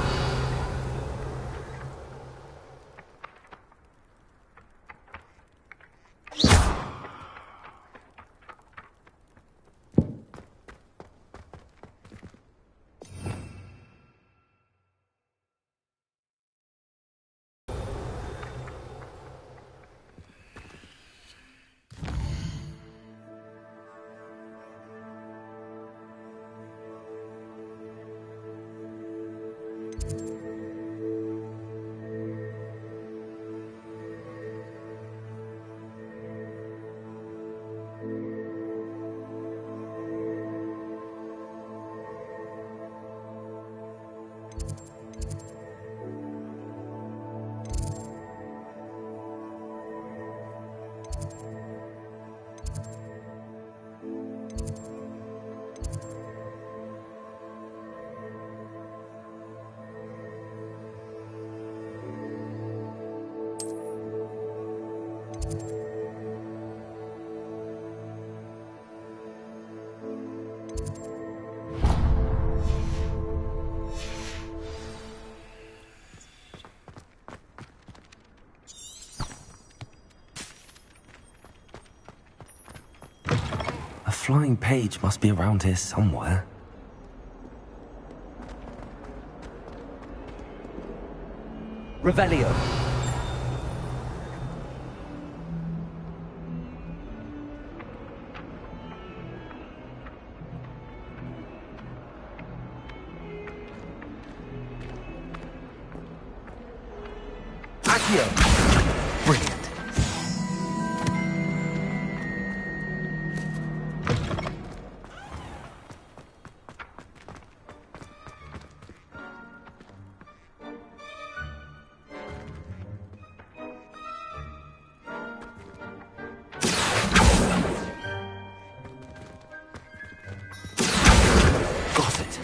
flying page must be around here somewhere. Revelio. Accio! Brilliant. Got it.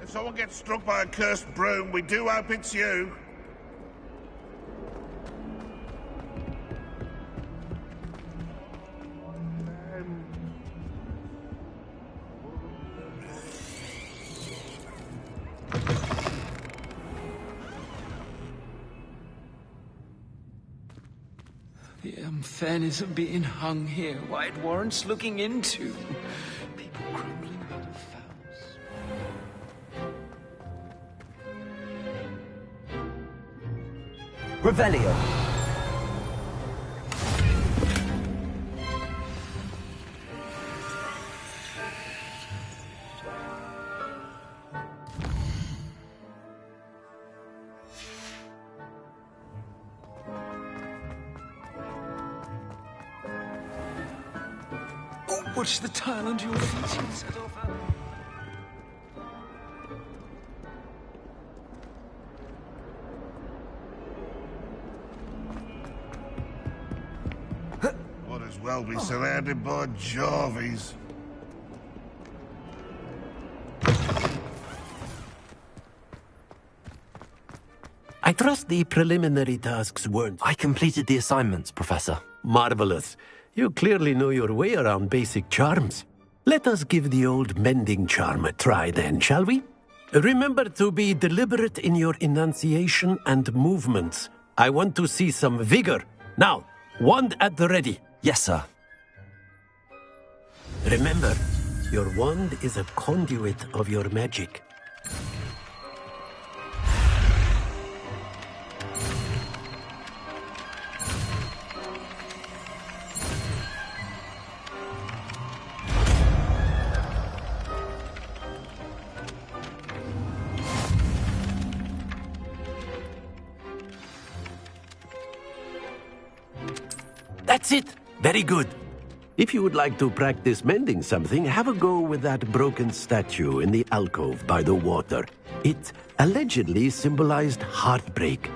If someone gets struck by a cursed broom, we do hope it's you. The unfairness of being hung here, why it warrants looking into. People crumbling out of fouls. Revelio. Oh, watch the tile under your feet, you set off a... Might as well be surrounded by Jarvies. I trust the preliminary tasks weren't... I completed the assignments, Professor. Marvelous. You clearly know your way around basic charms. Let us give the old mending charm a try then, shall we? Remember to be deliberate in your enunciation and movements. I want to see some vigor. Now, wand at the ready. Yes, sir. Remember, your wand is a conduit of your magic. That's it. Very good. If you would like to practice mending something, have a go with that broken statue in the alcove by the water. It allegedly symbolized heartbreak.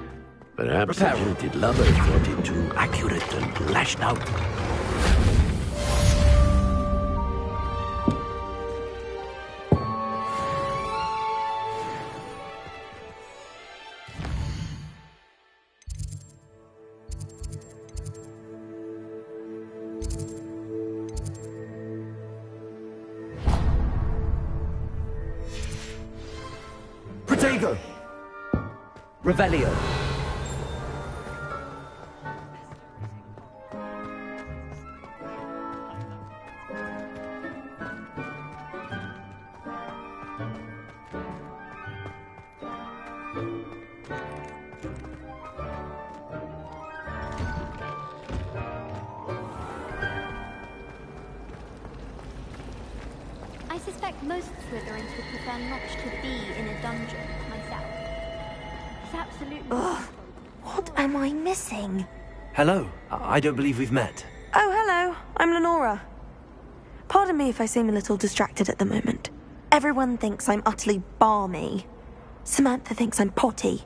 Perhaps a jilted lover thought it too accurate and lashed out. Protego. Revelio. I suspect most Slytherins would prefer not to be in a dungeon myself. It's absolutely... Ugh. What am I missing? Hello. I don't believe we've met. Oh, hello. I'm Lenora. Pardon me if I seem a little distracted at the moment. Everyone thinks I'm utterly balmy. Samantha thinks I'm potty.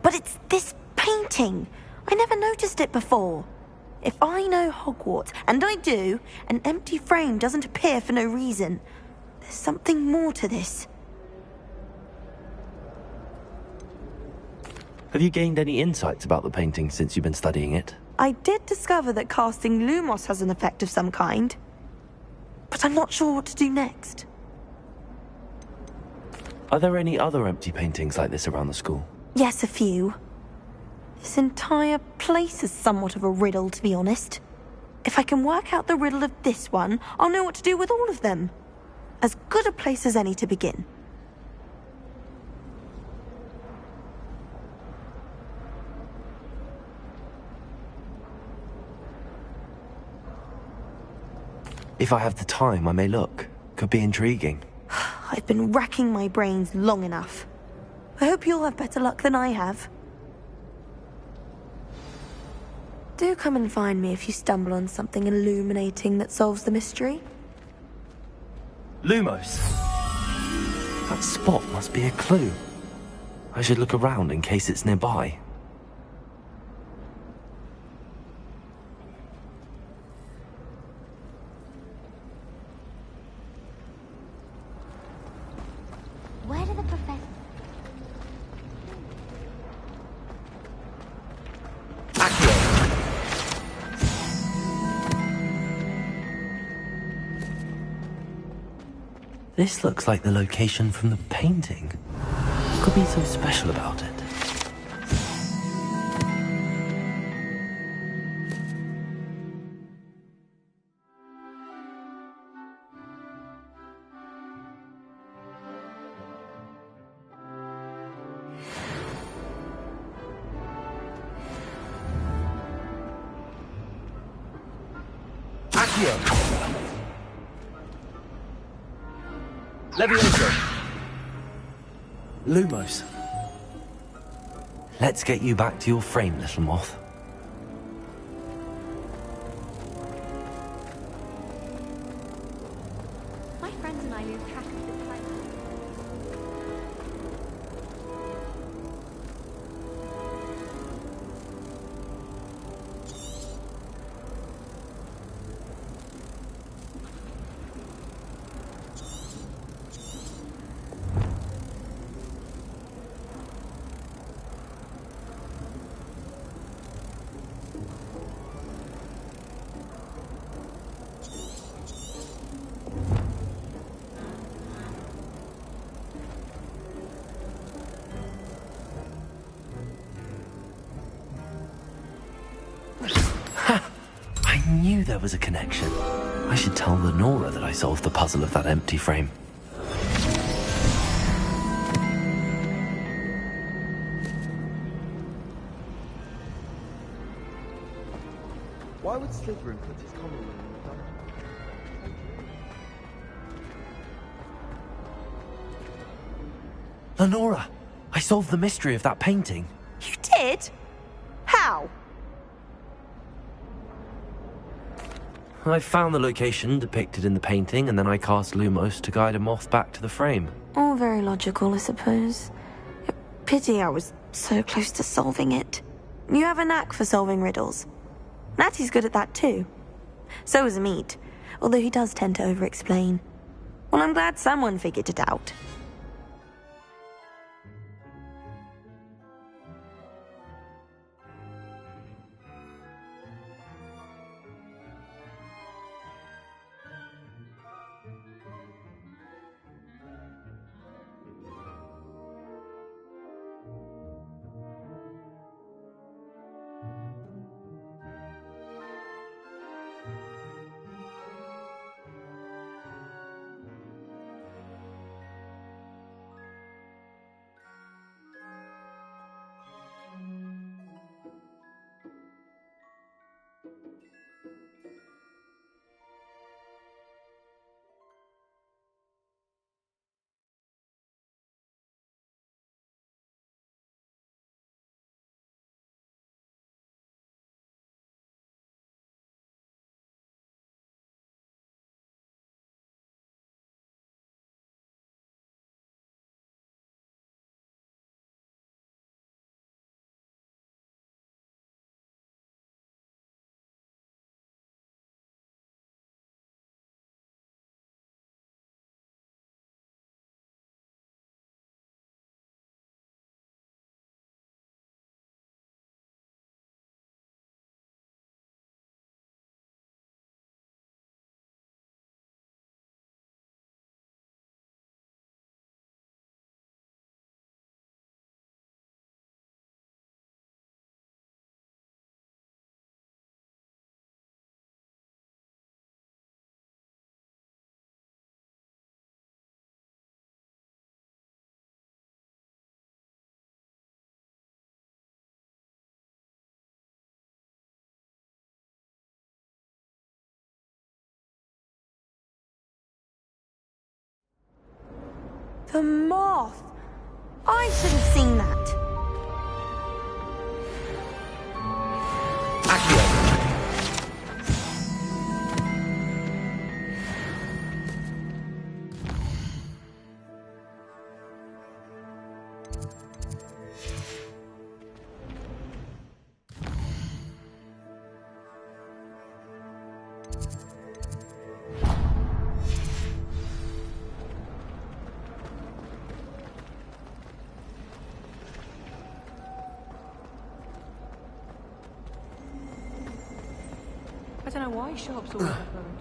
But it's this painting. I never noticed it before. If I know Hogwarts, and I do, an empty frame doesn't appear for no reason. There's something more to this. Have you gained any insights about the painting since you've been studying it? I did discover that casting Lumos has an effect of some kind. But I'm not sure what to do next. Are there any other empty paintings like this around the school? Yes, a few. This entire place is somewhat of a riddle, to be honest. If I can work out the riddle of this one, I'll know what to do with all of them. As good a place as any to begin. If I have the time, I may look. Could be intriguing. I've been racking my brains long enough. I hope you'll have better luck than I have. Do come and find me if you stumble on something illuminating that solves the mystery. Lumos! That spot must be a clue. I should look around in case it's nearby. Where did the professor... This looks like the location from the painting. What could be so special about it? Levioso! Lumos. Let's get you back to your frame, little moth. My friends and I lose track of this place. I knew there was a connection. I should tell Lenora that I solved the puzzle of that empty frame. Why would Slytherin put his common room in the dungeon? Lenora! I solved the mystery of that painting. You did? How? I found the location depicted in the painting, and then I cast Lumos to guide a moth back to the frame. All very logical, I suppose. Pity I was so close to solving it. You have a knack for solving riddles. Natty's good at that too. So is Meat, although he does tend to over-explain. Well, I'm glad someone figured it out. The moth! I should have seen that. I don't know why shops always have relatives.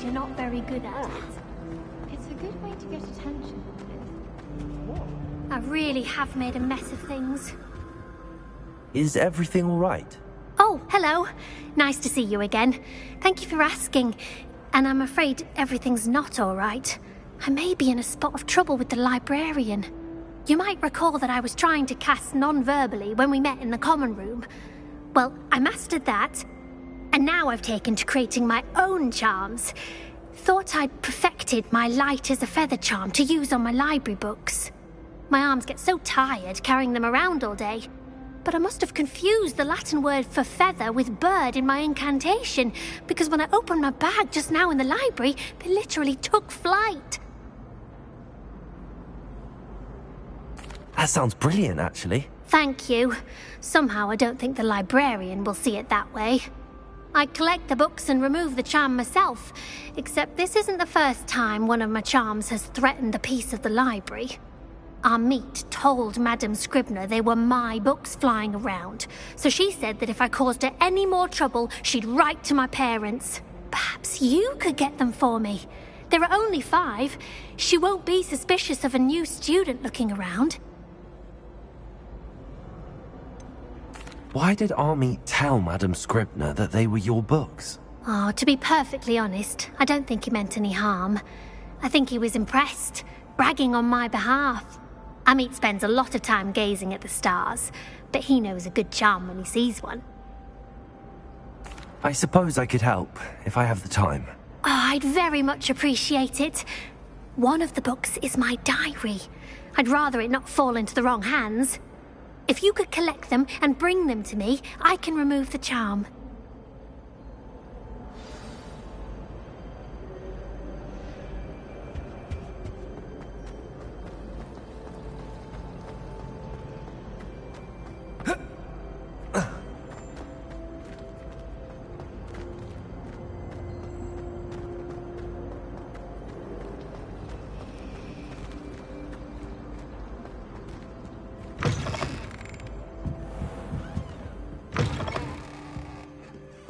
You're not very good at it. It's a good way to get attention. I really have made a mess of things. Is everything all right? Oh, hello. Nice to see you again. Thank you for asking. And I'm afraid everything's not all right. I may be in a spot of trouble with the librarian. You might recall that I was trying to cast non-verbally when we met in the common room. Well, I mastered that. And now I've taken to creating my own charms. Thought I'd perfected my light as a feather charm to use on my library books. My arms get so tired carrying them around all day. But I must have confused the Latin word for feather with bird in my incantation, because when I opened my bag just now in the library, they literally took flight. That sounds brilliant, actually. Thank you. Somehow I don't think the librarian will see it that way. I collect the books and remove the charm myself, except this isn't the first time one of my charms has threatened the peace of the library. Our meet told Madame Scribner they were my books flying around, so she said that if I caused her any more trouble, she'd write to my parents. Perhaps you could get them for me. There are only 5. She won't be suspicious of a new student looking around. Why did Army tell Madame Scribner that they were your books? Oh, to be perfectly honest, I don't think he meant any harm. I think he was impressed, bragging on my behalf. Amit spends a lot of time gazing at the stars, but he knows a good charm when he sees one. I suppose I could help, if I have the time. Oh, I'd very much appreciate it. One of the books is my diary. I'd rather it not fall into the wrong hands. If you could collect them and bring them to me, I can remove the charm.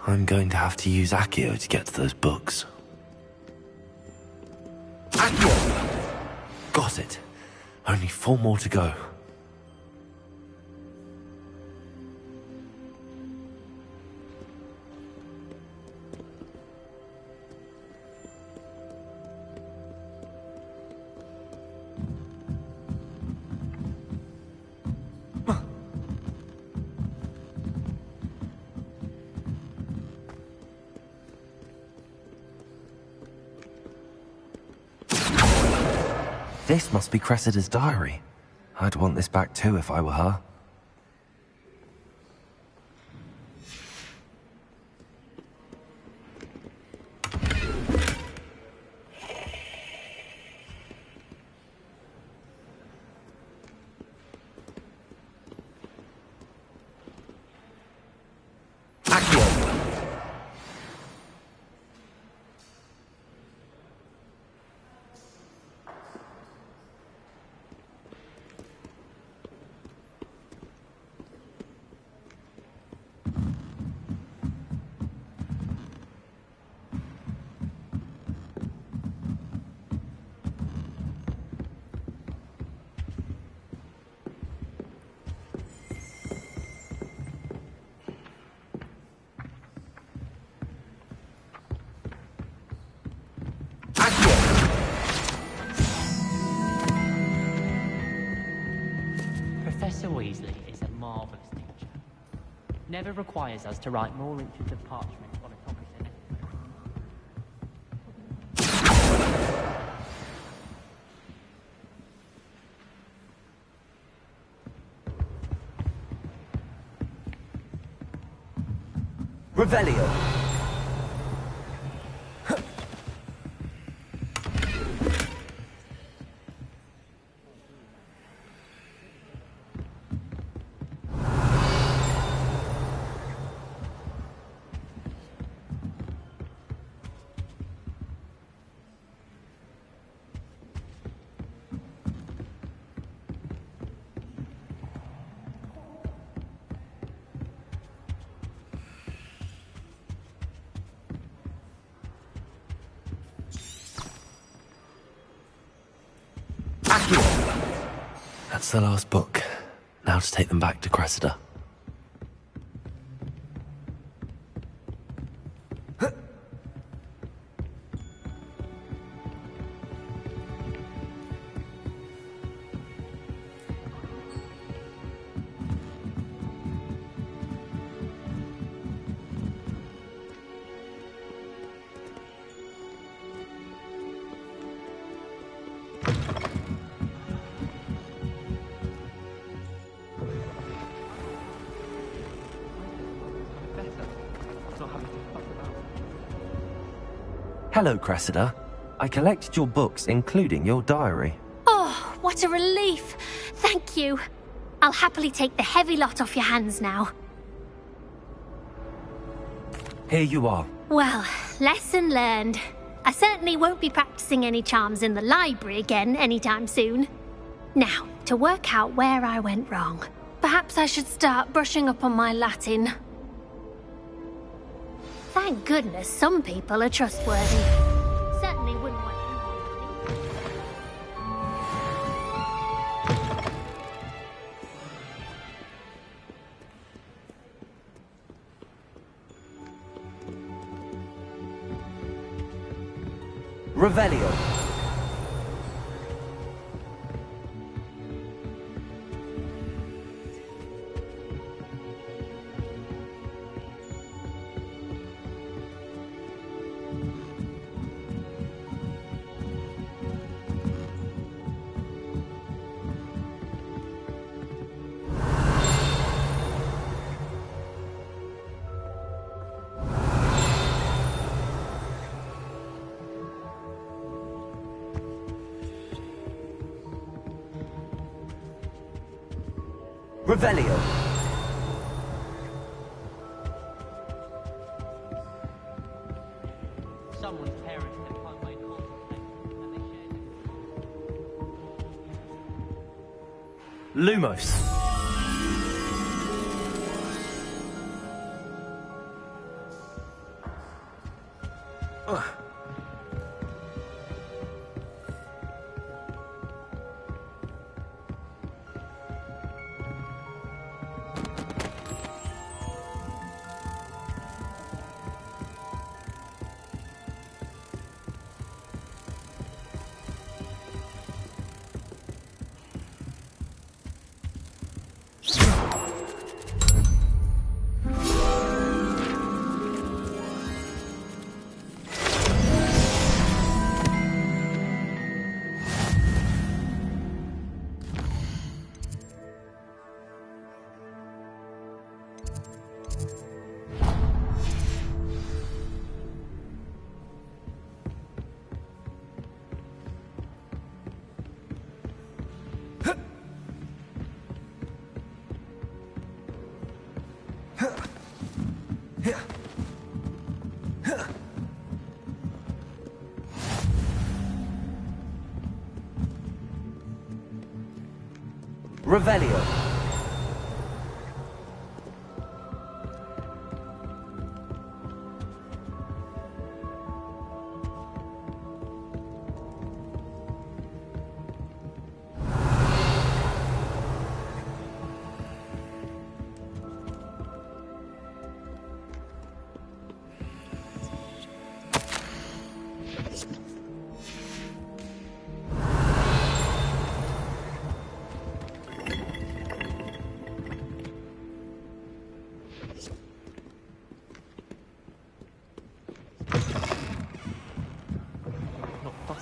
I'm going to have to use Accio to get to those books. Accio! Got it. Only 4 more to go. This must be Cressida's diary. I'd want this back too if I were her. Professor Weasley is a marvellous teacher. Never requires us to write more inches of parchment on a topic than Revelio. That's the last book. Now to take them back to Cressida. Hello, Cressida. I collected your books, including your diary. Oh, what a relief. Thank you. I'll happily take the heavy lot off your hands now. Here you are. Well, lesson learned. I certainly won't be practicing any charms in the library again anytime soon. Now, to work out where I went wrong. Perhaps I should start brushing up on my Latin. Thank goodness some people are trustworthy. Certainly wouldn't want Revelio. Revelio. someone's parents can find my contemplation and they shared it. Lumos. Revelio.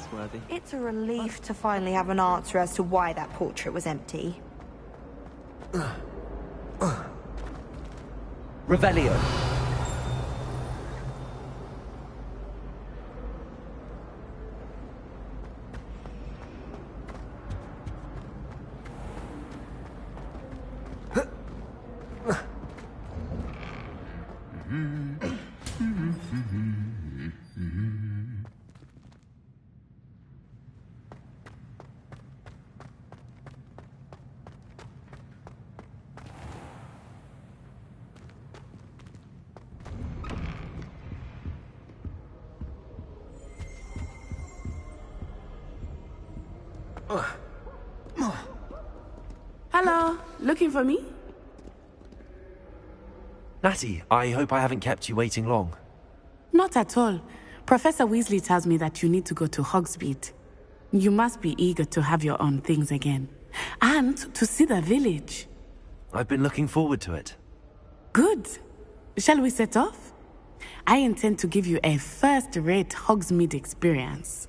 trustworthy. It's a relief to finally have an answer as to why that portrait was empty. Revelio. Hello, looking for me? Natty, I hope I haven't kept you waiting long. Not at all. Professor Weasley tells me that you need to go to Hogsmeade. You must be eager to have your own things again. And to see the village. I've been looking forward to it. Good. Shall we set off? I intend to give you a first-rate Hogsmeade experience.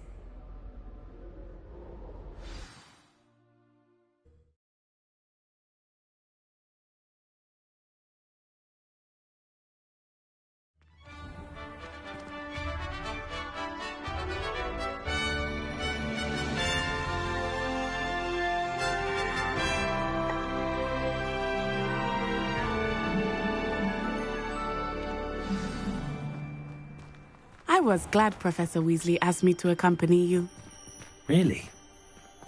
I was glad Professor Weasley asked me to accompany you. Really?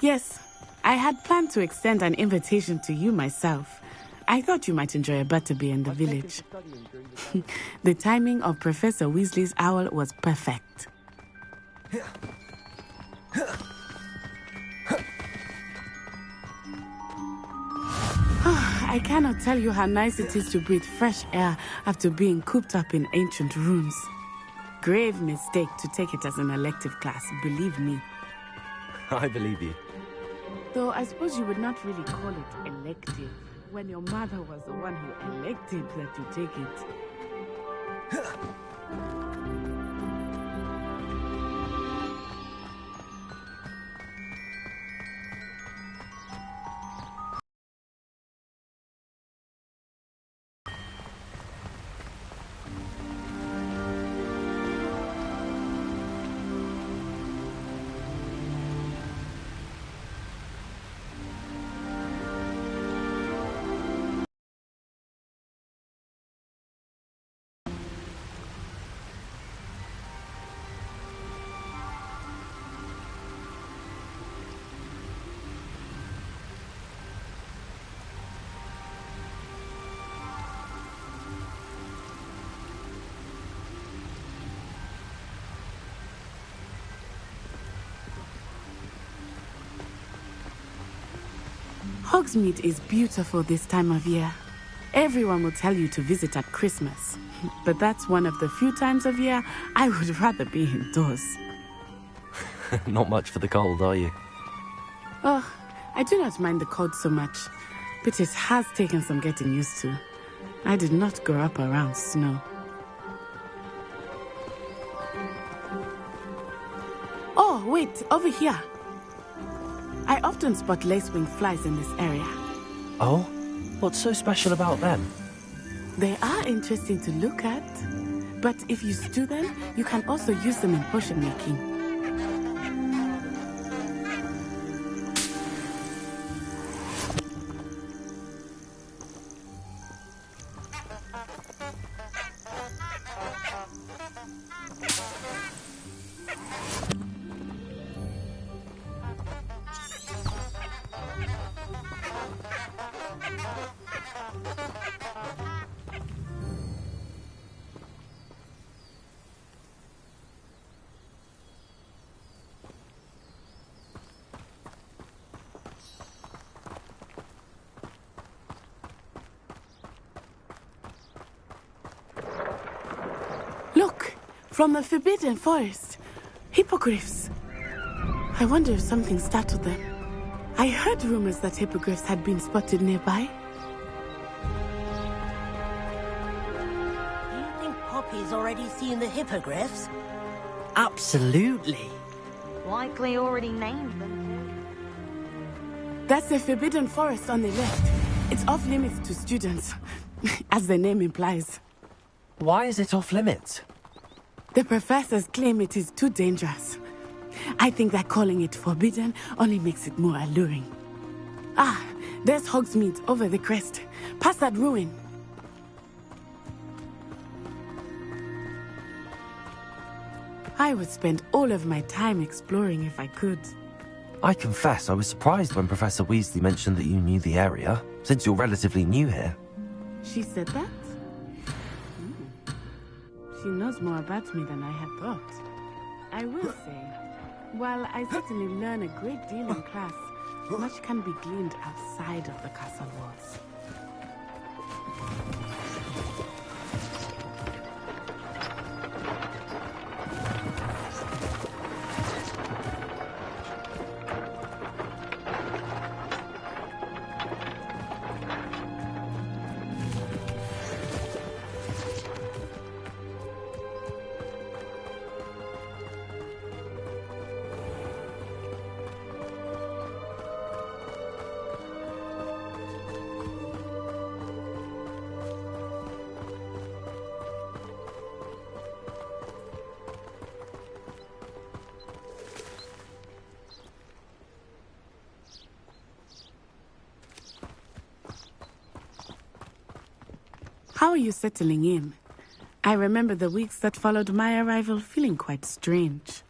Yes, I had planned to extend an invitation to you myself. I thought you might enjoy a butterbeer in the village. The timing of Professor Weasley's owl was perfect. I cannot tell you how nice it is to breathe fresh air after being cooped up in ancient rooms. Grave mistake to take it as an elective class, believe me. I believe you. Though I suppose you would not really call it elective, when your mother was the one who elected that you take it. Hogsmeade is beautiful this time of year. Everyone will tell you to visit at Christmas. But that's one of the few times of year I would rather be indoors. Not much for the cold, are you? Oh, I do not mind the cold so much. But it has taken some getting used to. I did not grow up around snow. Oh, wait, over here. I often spot lacewing flies in this area. Oh? What's so special about them? They are interesting to look at, but if you stew them, you can also use them in potion making. Look, from the Forbidden Forest. Hippogriffs. I wonder if something startled them. I heard rumors that hippogriffs had been spotted nearby. Do you think Poppy's already seen the hippogriffs? Absolutely. likely already named them. That's the Forbidden Forest on the left. It's off limits to students, as the name implies. Why is it off limits? The professors claim it is too dangerous. I think that calling it forbidden only makes it more alluring. Ah, there's Hogsmeade over the crest, past that ruin. I would spend all of my time exploring if I could. I confess I was surprised when Professor Weasley mentioned that you knew the area, since you're relatively new here. She said that? She knows more about me than I had thought. I will say, while I certainly learn a great deal in class, much can be gleaned outside of the castle walls. How are you settling in? I remember the weeks that followed my arrival feeling quite strange.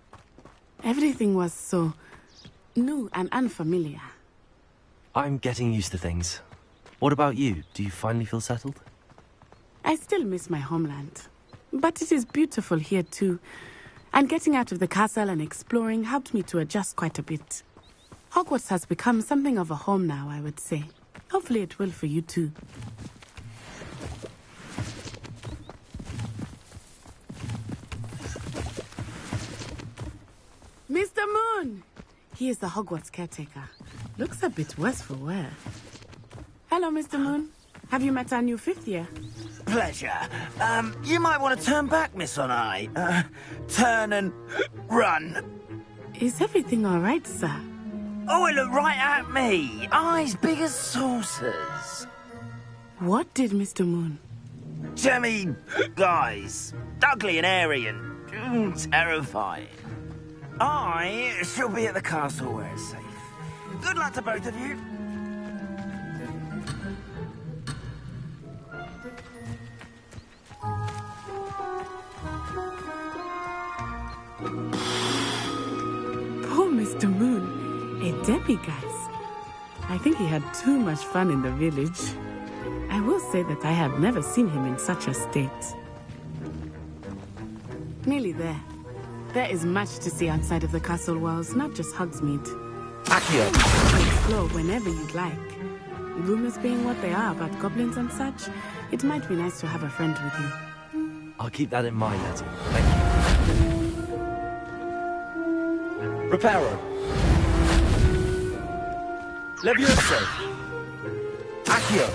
Everything was so new and unfamiliar. I'm getting used to things. What about you? Do you finally feel settled? I still miss my homeland, but it is beautiful here too. And getting out of the castle and exploring helped me to adjust quite a bit. Hogwarts has become something of a home now, I would say. Hopefully it will for you too. Mr. Moon! He is the Hogwarts caretaker. Looks a bit worse for wear. Hello, Mr. Moon. Have you met our new fifth year? Pleasure. You might want to turn back, Miss Onai. Turn and run. Is everything all right, sir? Oh, it looked right at me. Eyes big as saucers. What did Mr. Moon? Jemmy, guys. Ugly and airy and terrifying. I shall be at the castle where it's safe. Good luck to both of you. Poor Mr. Moon, a demiguise. I think he had too much fun in the village. I will say that I have never seen him in such a state. Nearly there. There is much to see outside of the castle walls, not just Hogsmeade. Accio! Explore whenever you'd like. Rumors being what they are about goblins and such, it might be nice to have a friend with you. I'll keep that in mind, Nettie. Thank you. Reparo. Levioso. Accio!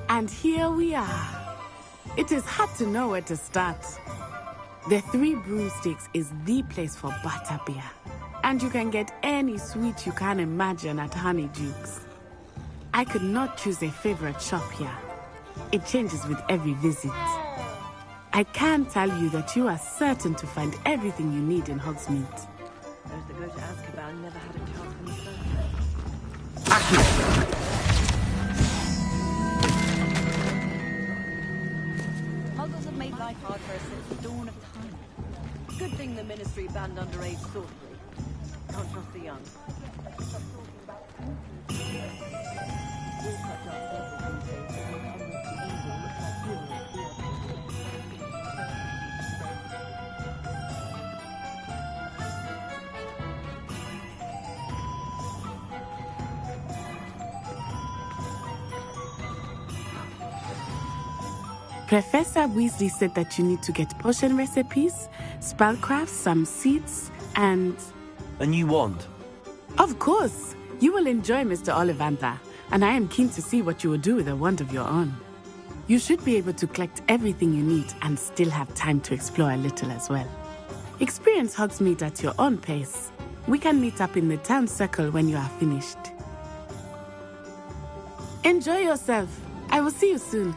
And here we are. It is hard to know where to start. The Three Broomsticks is the place for butterbeer. And you can get any sweet you can imagine at Honeydukes. I could not choose a favorite shop here. It changes with every visit. I can tell you that you are certain to find everything you need in Hogsmeade. Those that go to Azkaban never had a chance for themselves. Muggles have made life hard for us since the dawn of time. Good thing the Ministry banned underage sorcery. Can't trust the young. Professor Weasley said that you need to get potion recipes, spellcrafts, some seeds, and... A new wand? Of course! You will enjoy Mr. Ollivander, and I am keen to see what you will do with a wand of your own. You should be able to collect everything you need and still have time to explore a little as well. Experience Hogsmeade at your own pace. We can meet up in the town circle when you are finished. Enjoy yourself. I will see you soon.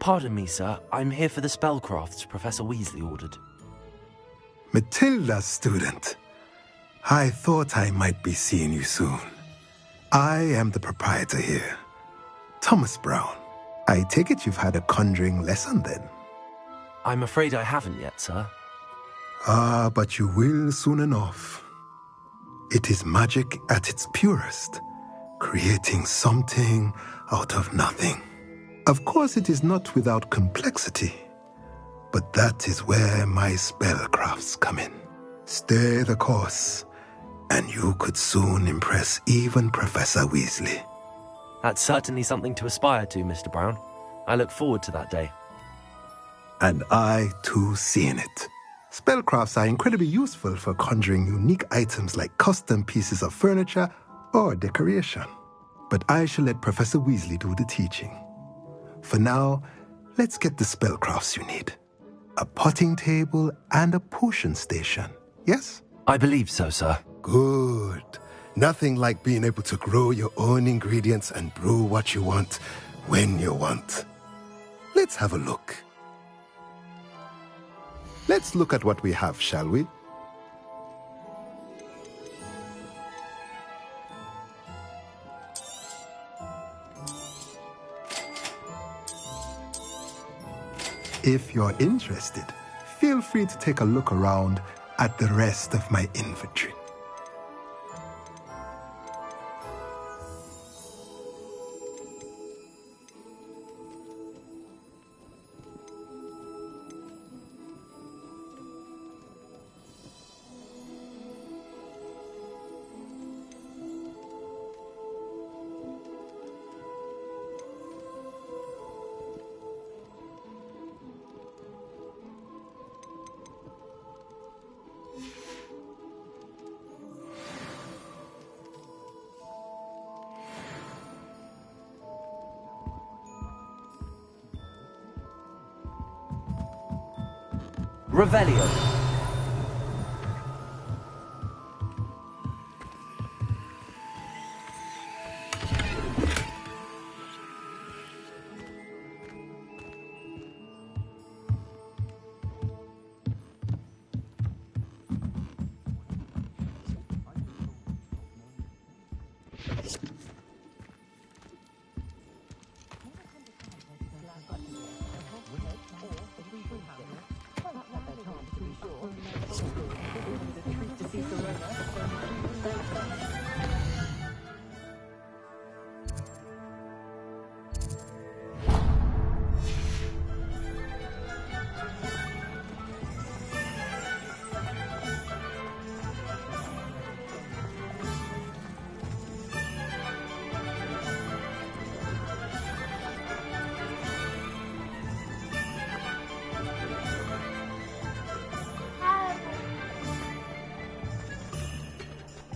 Pardon me, sir. I'm here for the spellcrafts Professor Weasley ordered. Matilda's student. I thought I might be seeing you soon. I am the proprietor here, Thomas Brown. I take it you've had a conjuring lesson then? I'm afraid I haven't yet, sir. Ah, but you will soon enough. It is magic at its purest, creating something out of nothing. Of course, it is not without complexity, but that is where my spellcrafts come in. Stay the course, and you could soon impress even Professor Weasley. That's certainly something to aspire to, Mr. Brown. I look forward to that day. And I, too, seeing it. Spellcrafts are incredibly useful for conjuring unique items like custom pieces of furniture or decoration. But I shall let Professor Weasley do the teaching. For now, let's get the spellcrafts you need. A potting table and a potion station, yes? I believe so, sir. Good. Nothing like being able to grow your own ingredients and brew what you want when you want. Let's have a look. Let's look at what we have, shall we? If you're interested, feel free to take a look around at the rest of my inventory. Revelio.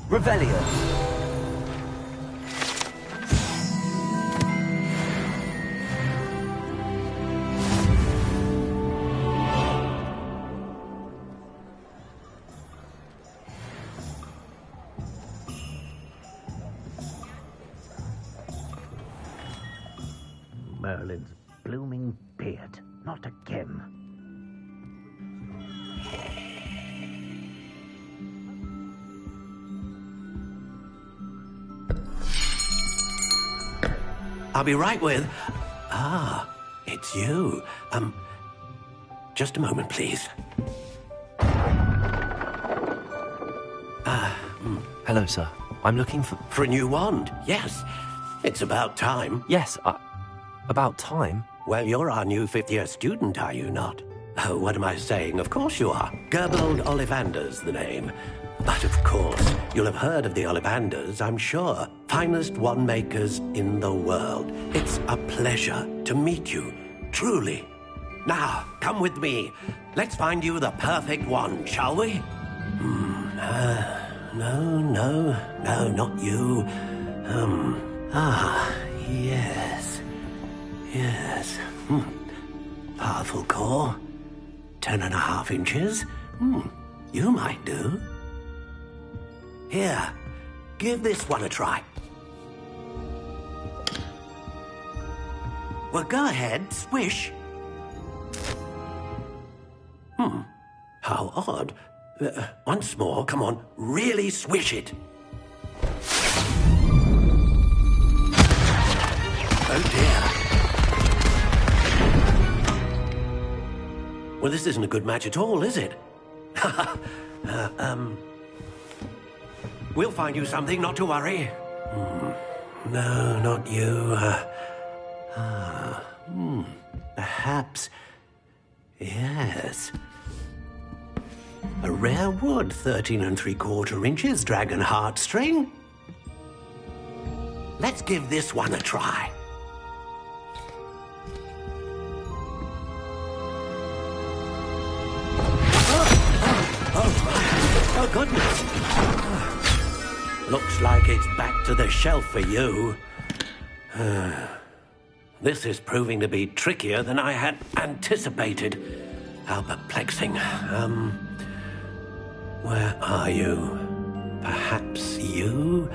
Revelio. Merlin's blooming beard. Not again. I'll be right with... Ah, it's you. Just a moment, please. Hello, sir. I'm looking for... For a new wand, yes. It's about time. Yes, about time? Well, you're our new fifth-year student, are you not? Oh, what am I saying? Of course you are. Gerbold Ollivander's the name. But of course, you'll have heard of the Ollivanders, I'm sure. Finest wand makers in the world. It's a pleasure to meet you, truly. Now, come with me. Let's find you the perfect wand, shall we? No, not you. Yes. Powerful core. 10.5 inches. You might do. Here, give this one a try. Well, go ahead, swish. How odd. Once more, come on, really swish it. Oh dear. Well, this isn't a good match at all, is it? We'll find you something, not to worry. No, not you. Perhaps. Yes. A rare wood, 13 3/4 inches, dragon heartstring. Let's give this one a try. Oh, goodness. Looks like it's back to the shelf for you. This is proving to be trickier than I had anticipated. How perplexing. Where are you? Perhaps you?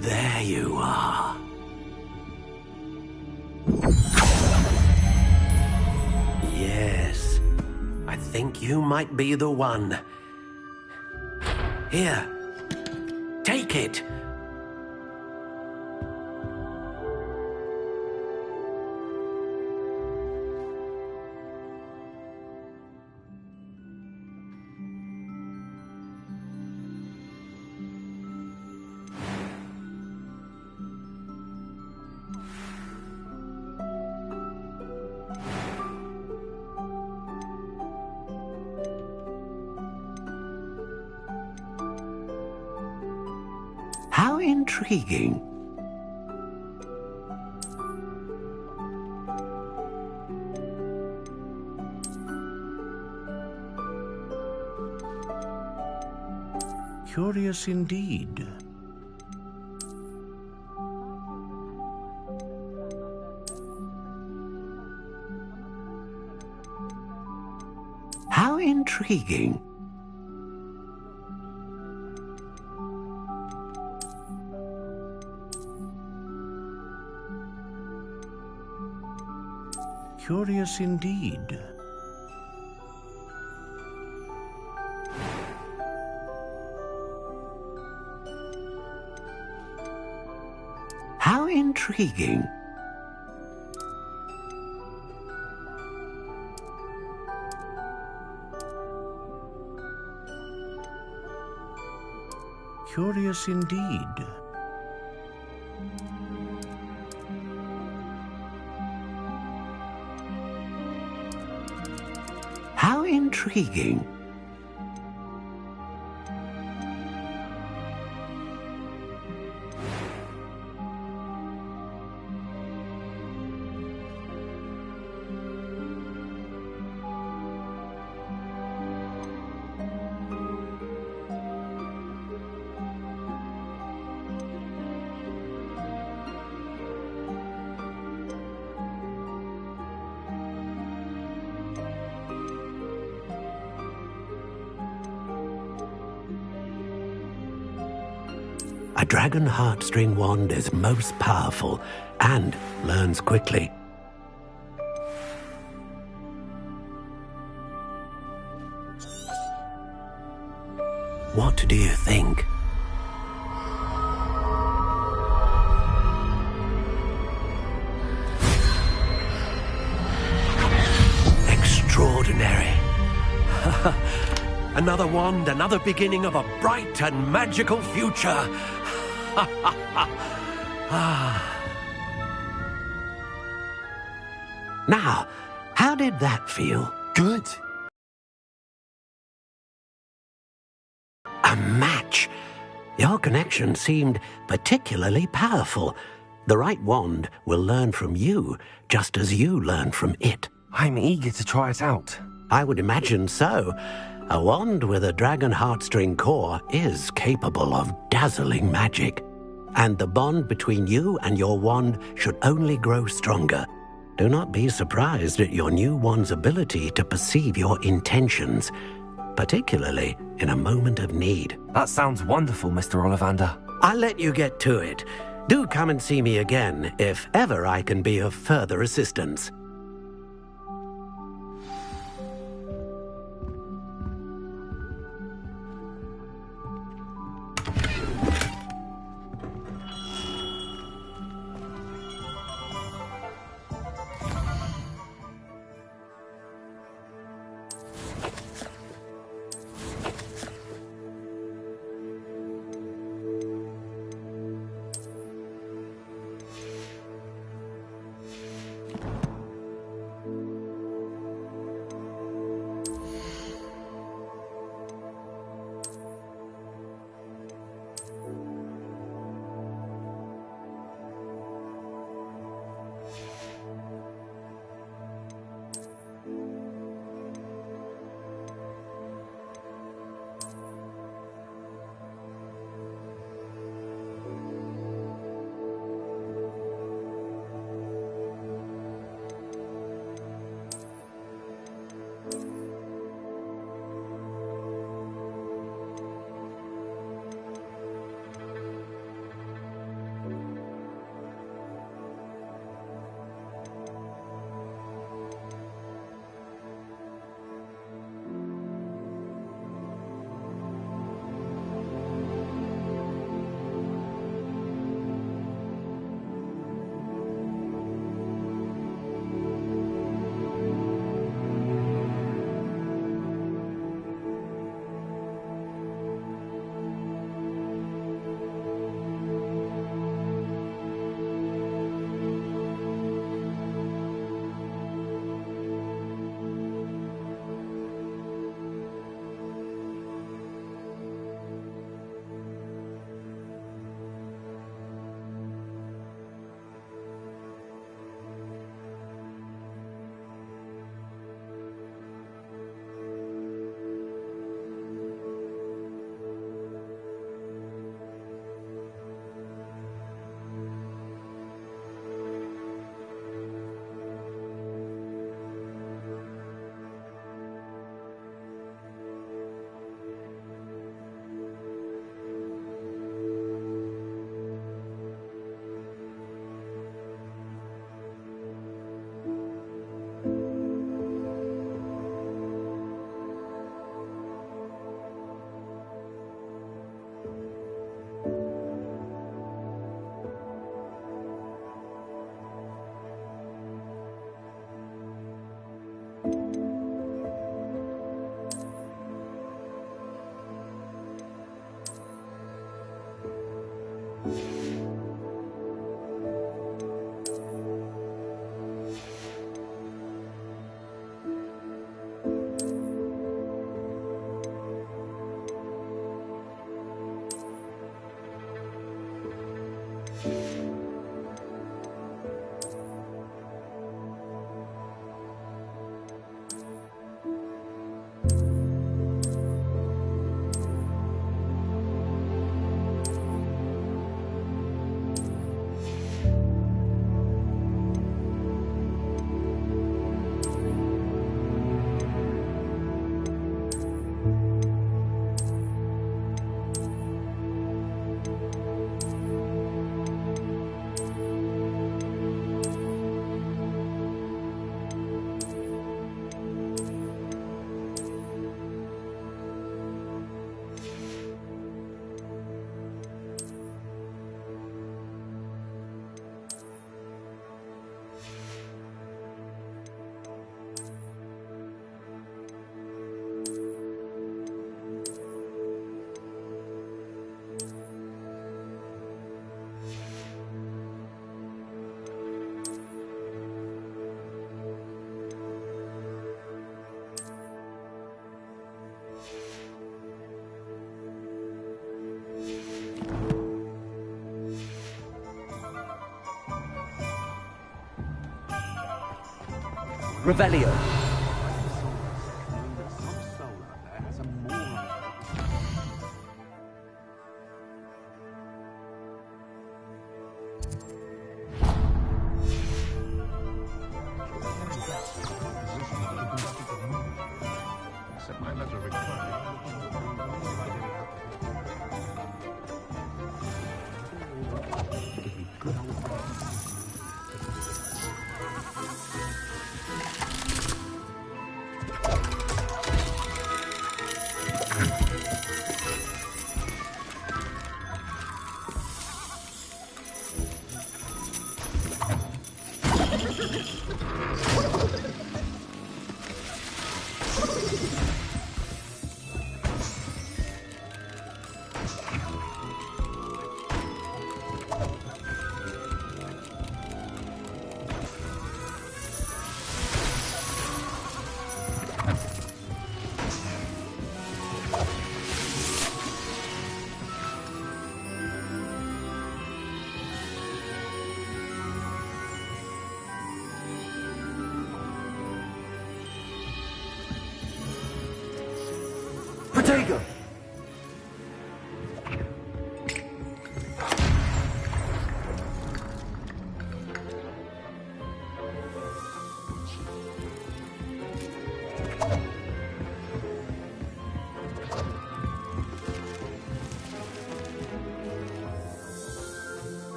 There you are. Yes, I think you might be the one. Here, take it. How intriguing. Curious indeed. How intriguing. Curious indeed. How intriguing. Curious indeed. How intriguing. A dragon heartstring wand is most powerful and learns quickly. What do you think? Extraordinary. Another wand, another beginning of a bright and magical future. Now, how did that feel? Good. A match. Your connection seemed particularly powerful. The right wand will learn from you, just as you learn from it. I'm eager to try it out. I would imagine so. A wand with a dragon heartstring core is capable of dazzling magic. And the bond between you and your wand should only grow stronger. Do not be surprised at your new wand's ability to perceive your intentions, particularly in a moment of need. That sounds wonderful, Mr. Ollivander. I'll let you get to it. Do come and see me again if ever I can be of further assistance. Revelio. Protego!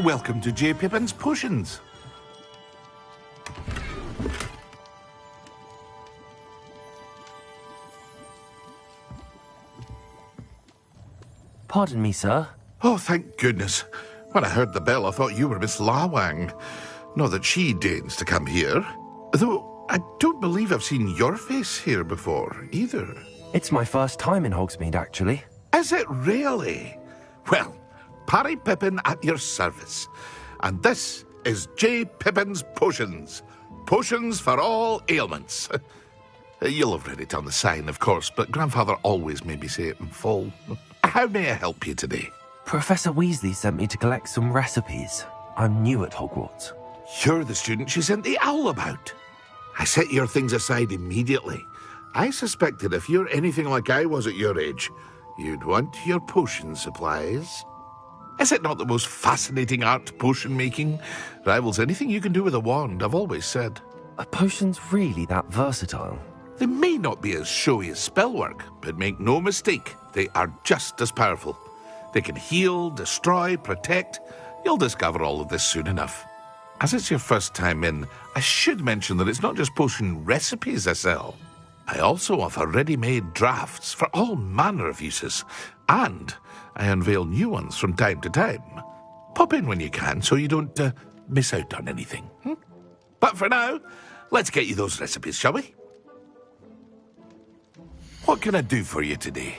Welcome to J. Pippin's Potions. Pardon me, sir. Oh, thank goodness. When I heard the bell, I thought you were Miss Lawang. Not that she deigns to come here. Though I don't believe I've seen your face here before, either. It's my first time in Hogsmeade, actually. Is it really? Well, Parry Pippin at your service. And this is J. Pippin's Potions. Potions for all ailments. You'll have read it on the sign, of course, but Grandfather always made me say it in full. How may I help you today? Professor Weasley sent me to collect some recipes. I'm new at Hogwarts. You're the student she sent the owl about. I set your things aside immediately. I suspected if you're anything like I was at your age, you'd want your potion supplies. Is it not the most fascinating art, potion making? Rivals anything you can do with a wand, I've always said. Are potions really that versatile? They may not be as showy as spellwork, but make no mistake, they are just as powerful. They can heal, destroy, protect. You'll discover all of this soon enough. As it's your first time in, I should mention that it's not just potion recipes I sell. I also offer ready-made drafts for all manner of uses, and I unveil new ones from time to time. Pop in when you can so you don't miss out on anything. But for now, let's get you those recipes, shall we? What can I do for you today?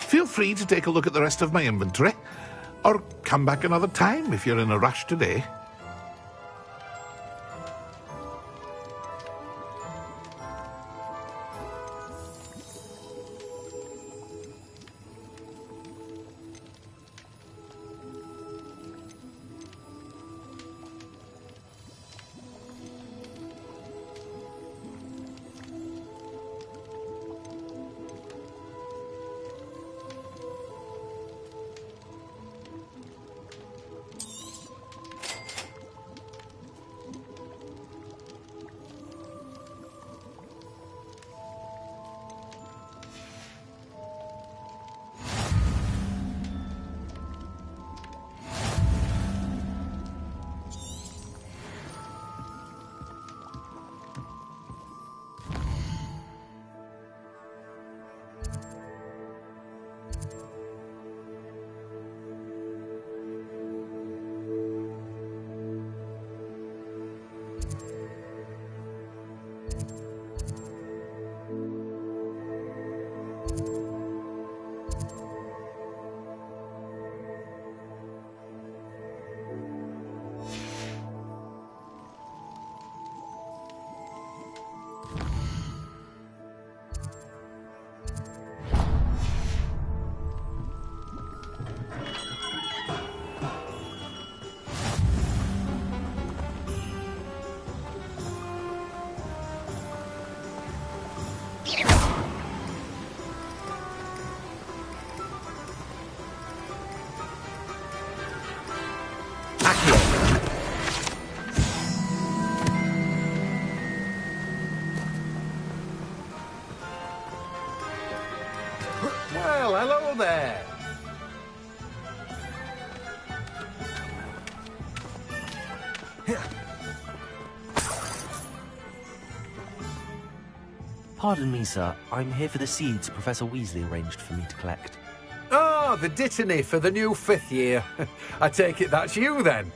Feel free to take a look at the rest of my inventory, or come back another time if you're in a rush today. Well, hello there. Pardon me, sir. I'm here for the seeds Professor Weasley arranged for me to collect. Ah, the dittany for the new 5th year. I take it that's you, then.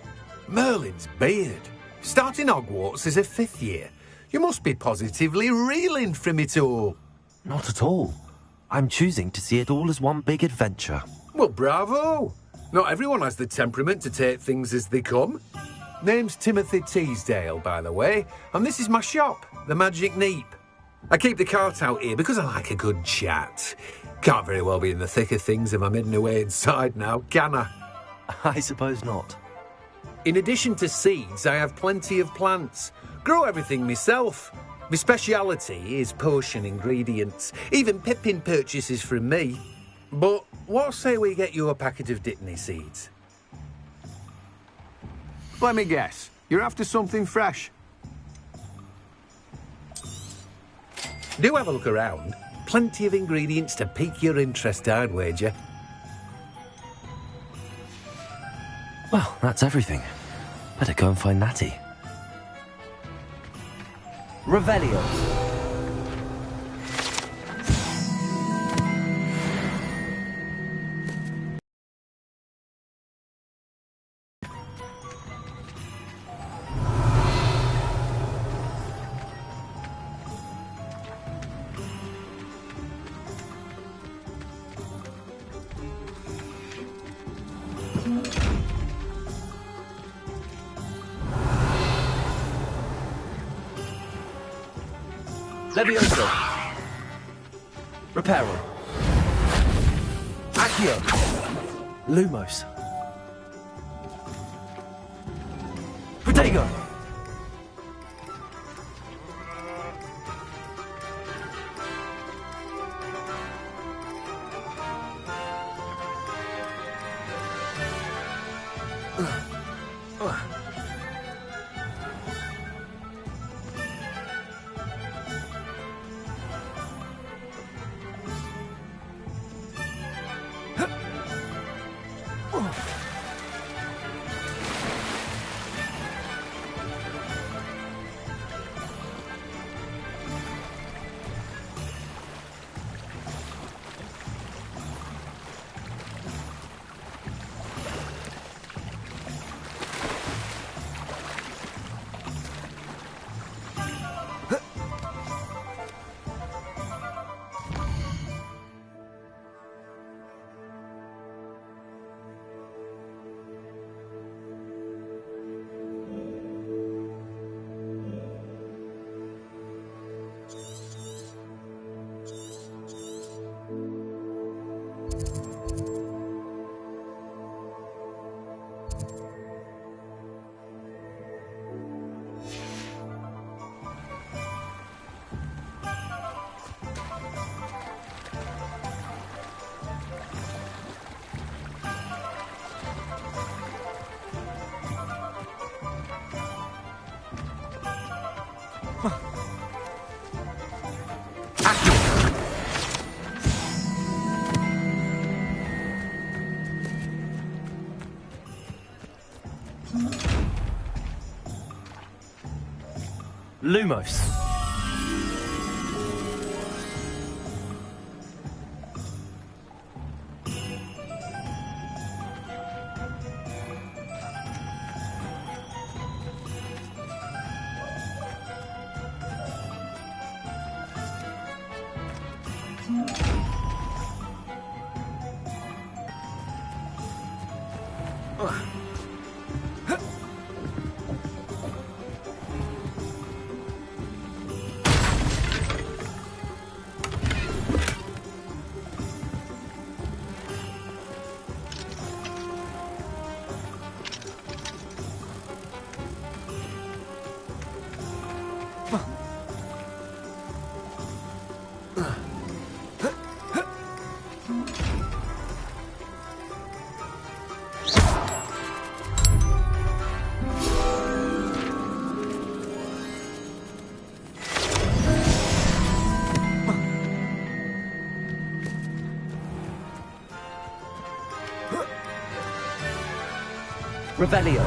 Merlin's beard. Starting Hogwarts as a 5th year. You must be positively reeling from it all. Not at all. I'm choosing to see it all as one big adventure. Well, bravo. Not everyone has the temperament to take things as they come. Name's Timothy Teasdale, by the way, and this is my shop, the Magic Neep. I keep the cart out here because I like a good chat. Can't very well be in the thick of things if I'm hidden away inside now, can I? I suppose not. In addition to seeds, I have plenty of plants. Grow everything myself. My speciality is potion ingredients. Even Pippin purchases from me. But what say we get you a packet of Dittany seeds? Let me guess. You're after something fresh. Do have a look around. Plenty of ingredients to pique your interest, I'd wager. Well, that's everything. Better go and find Natty. Revelio. Levioso. Reparo. Accio. Lumos. Protego. Lumos. Revelio.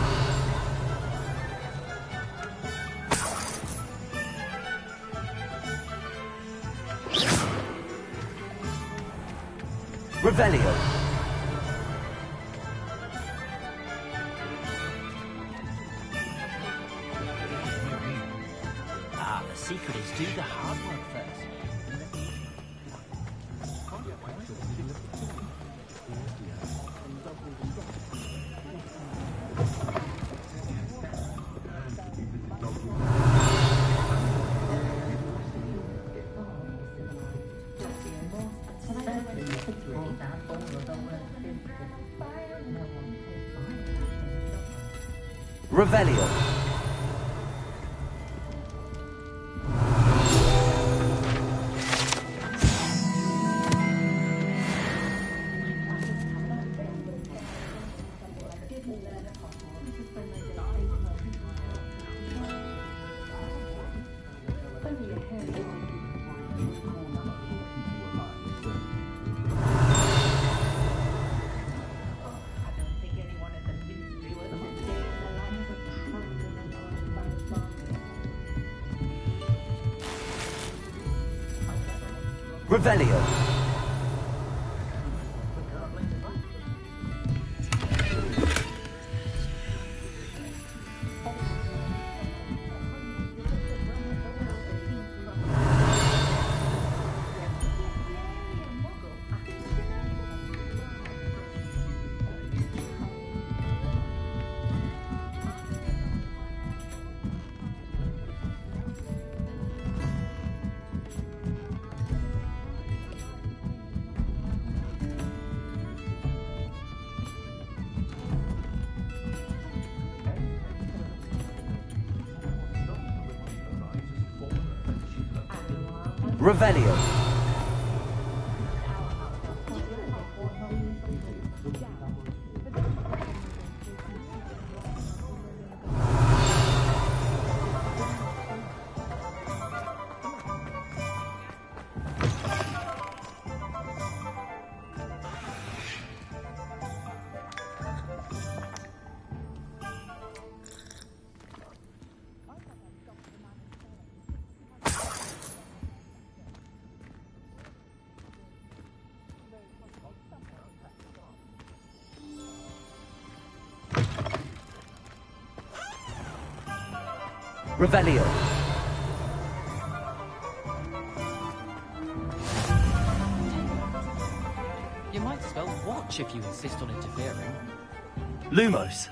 Revelio. Ah, the secret is do the hard work first. Revelio. Revelio. Revelio. Revelio. You might as well watch if you insist on interfering. Lumos.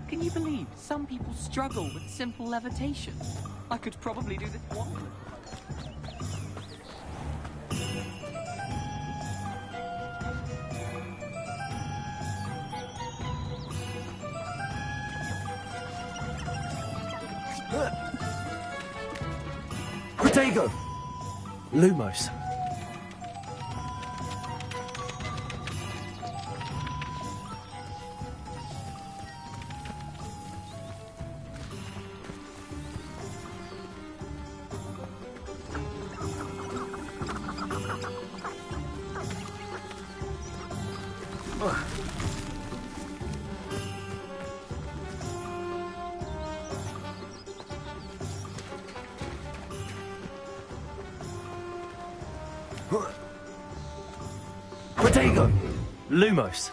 Can you believe some people struggle with simple levitation? I could probably do this one. Protego. Lumos. Protego. Lumos.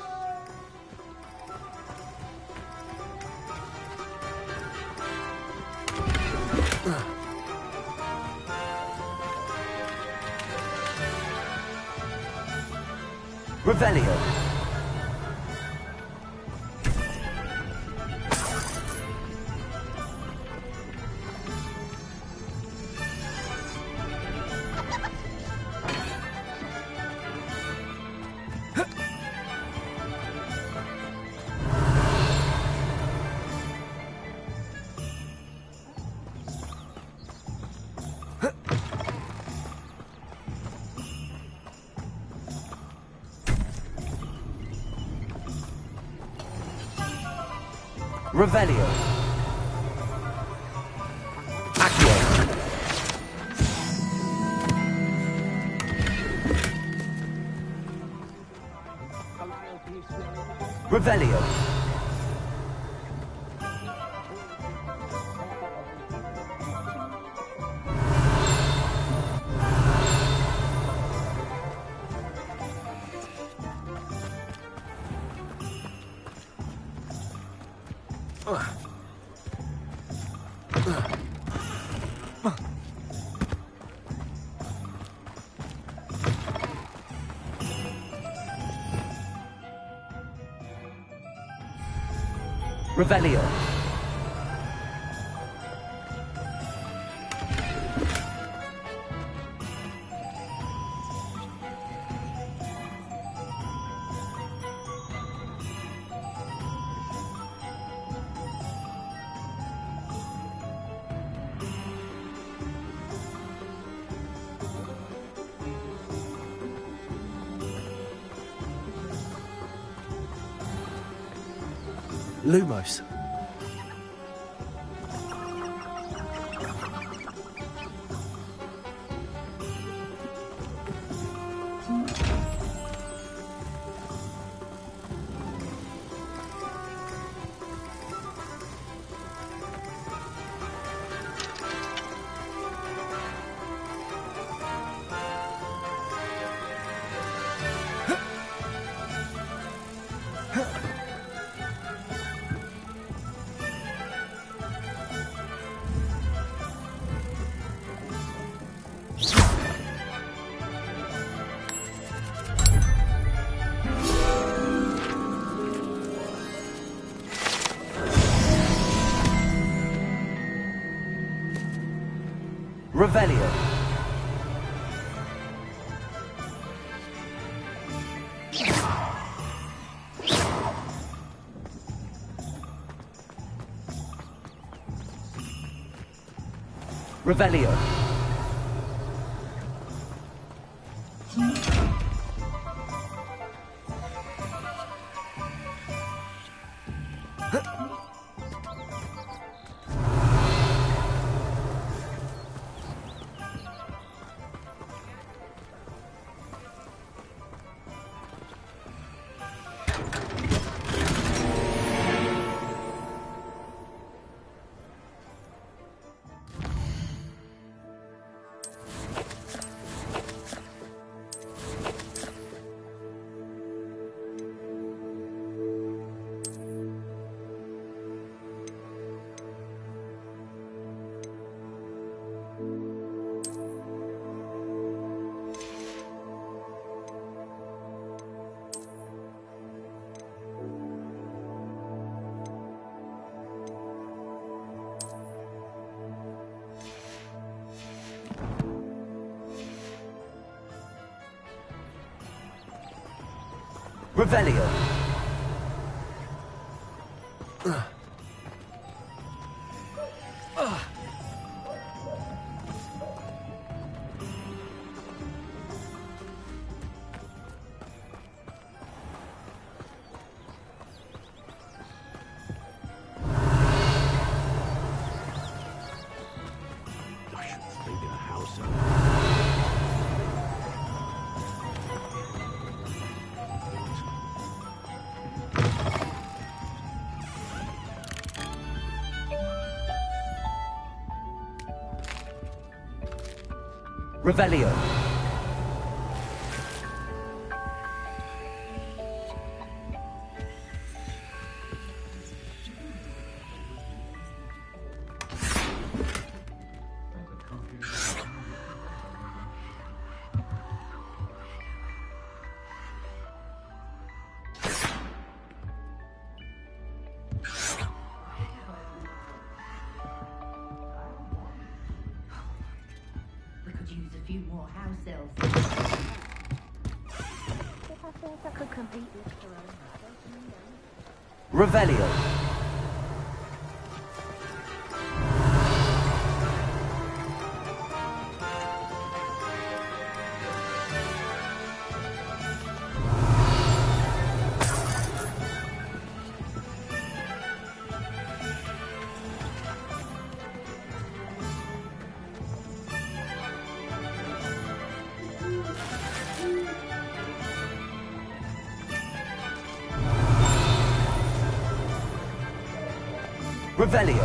Revelio. Revelio. Accio. Revelio. Revelio. Lumos. Revelio. Revelio. Revelio. Revelio. We could use a few more house elves. If I think I could compete with Corona. Revelio. Revelio.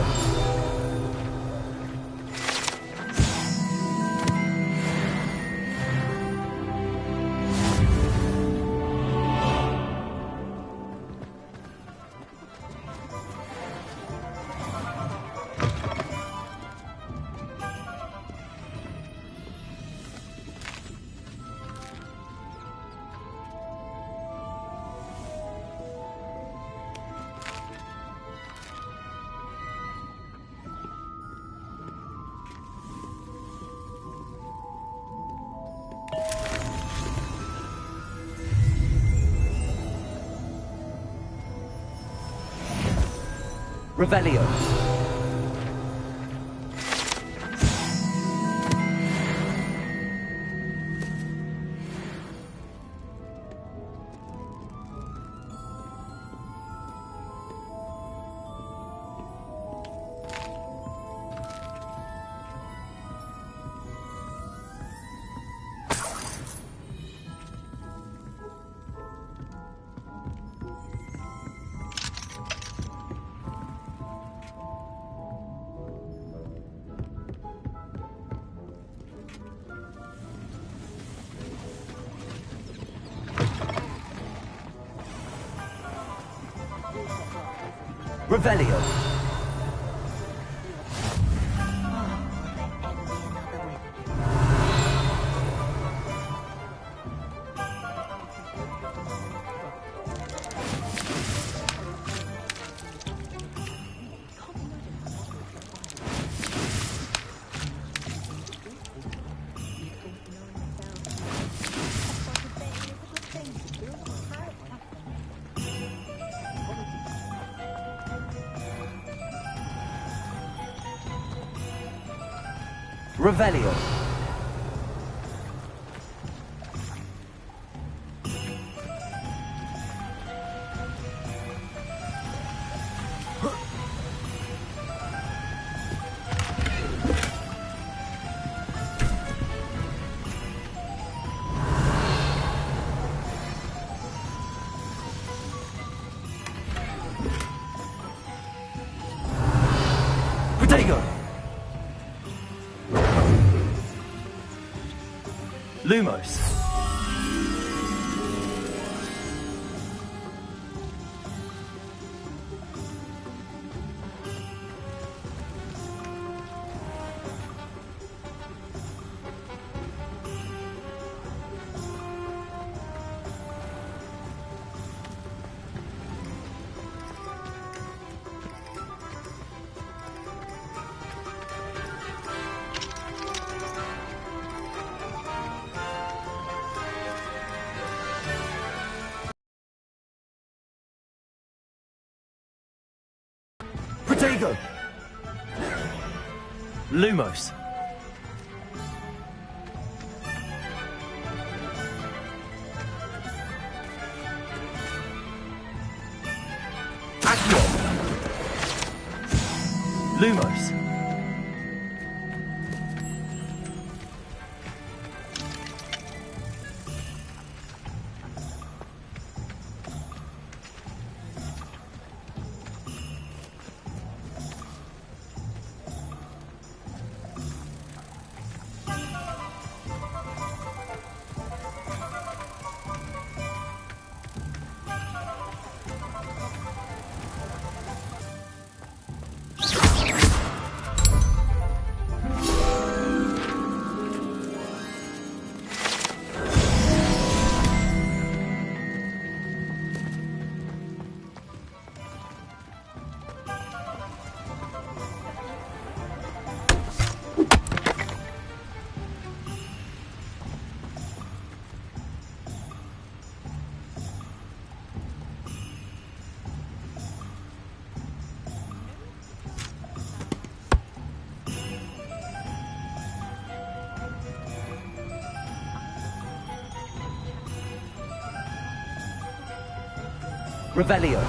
Revelio. Revelio. Revelio. Protego. Lumos. Protego. Lumos. Accio. Lumos. Revelio.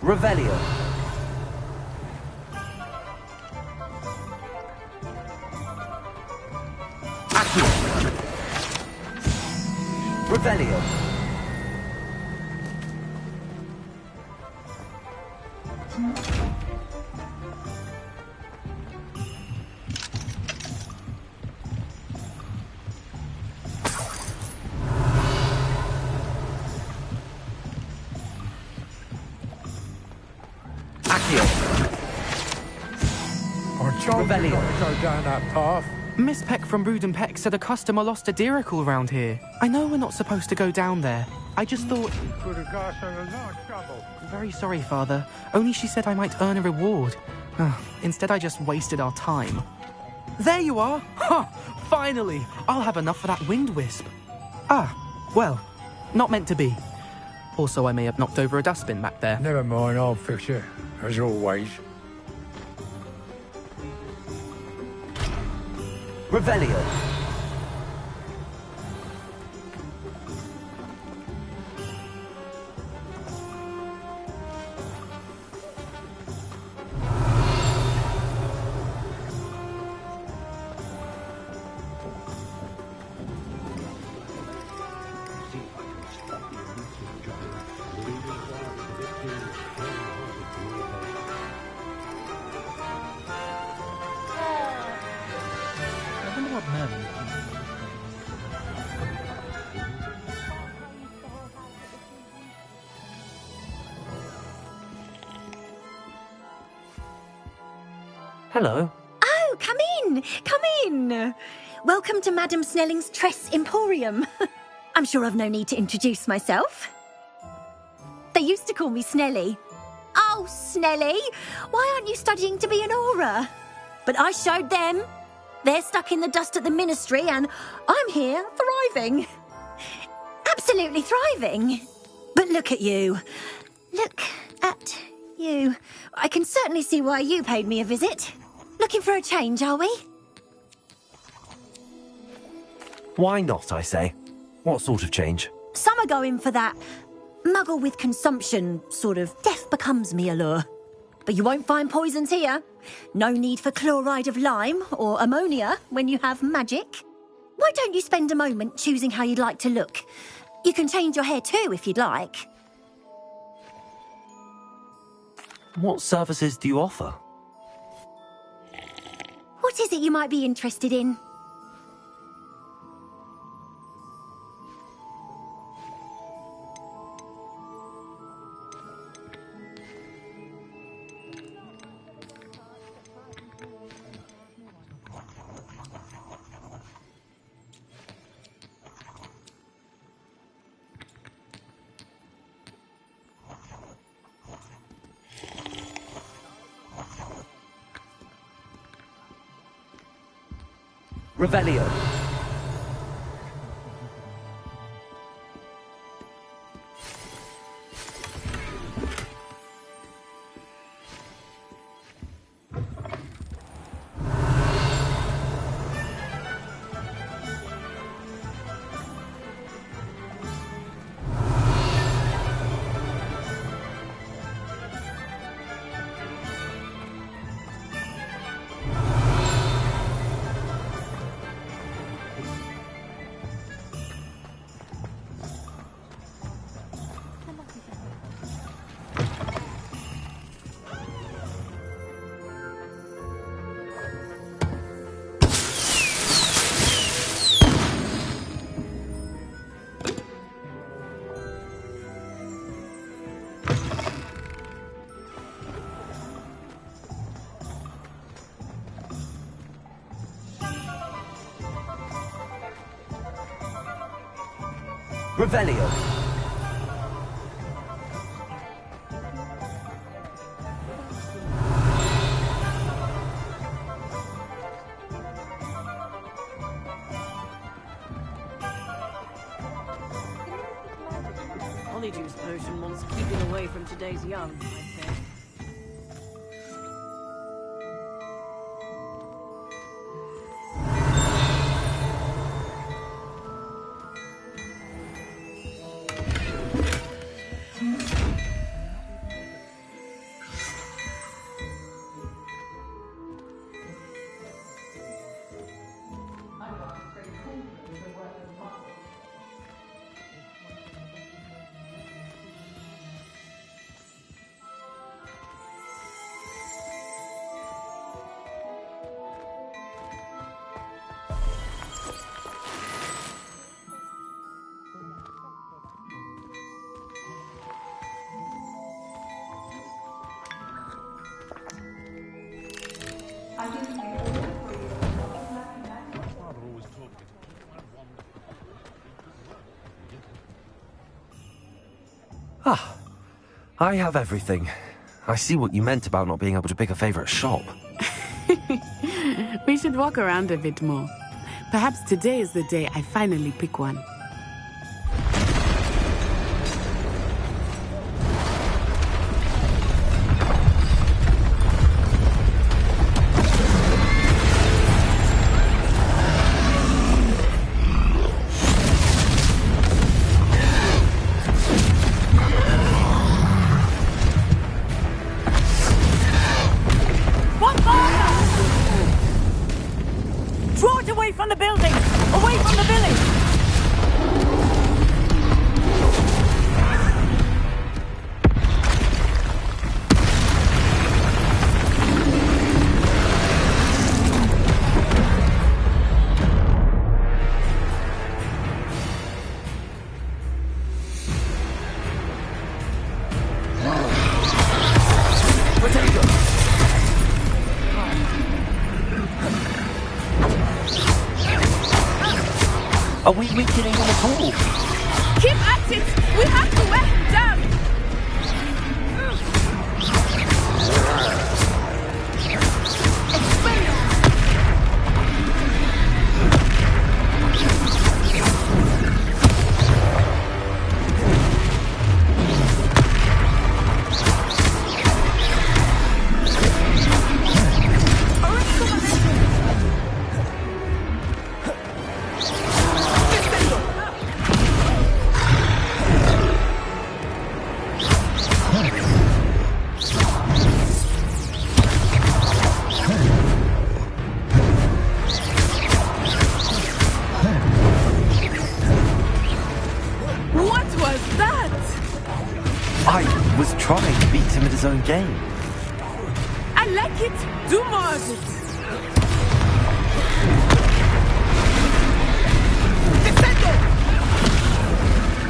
Revelio. Accio. Revelio. Revelio. Go down that path. Miss Peck from Brood and Peck said a customer lost a diricle round here. I know we're not supposed to go down there. I just thought... You could have got her in a lot of trouble. I'm very sorry, Father. Only she said I might earn a reward. Instead, I just wasted our time. There you are! Ha! Finally! I'll have enough for that wind wisp. Well, not meant to be. Also, I may have knocked over a dustbin back there. Never mind, I'll fix it, as always. Revelio. Hello. Oh, come in! Come in! Welcome to Madame Snelling's Tress Emporium. I'm sure I've no need to introduce myself. They used to call me Snelly. Oh, Snelly! Why aren't you studying to be an aura? But I showed them. They're stuck in the dust at the Ministry, and I'm here, thriving. Absolutely thriving. But look at you. Look at you. I can certainly see why you paid me a visit. Looking for a change, are we? Why not, I say? What sort of change? Some are going for that muggle with consumption, sort of death becomes me allure. But you won't find poisons here. No need for chloride of lime or ammonia when you have magic. Why don't you spend a moment choosing how you'd like to look? You can change your hair too if you'd like. What services do you offer? What is it you might be interested in? Revelio. Revelio. Honeydew potion wants keeping away from today's young, I'd say. I have everything. I see what you meant about not being able to pick a favorite shop. We should walk around a bit more. Perhaps today is the day I finally pick one. Draw it away from the building! Away from the village! Are we weakening him at all? Keep at it! We have to wear him down! What was that? I was trying to beat him at his own game. I like it. Do more of it.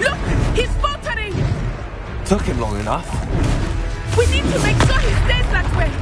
Look! He's faltering! Took him long enough. We need to make sure he stays that way.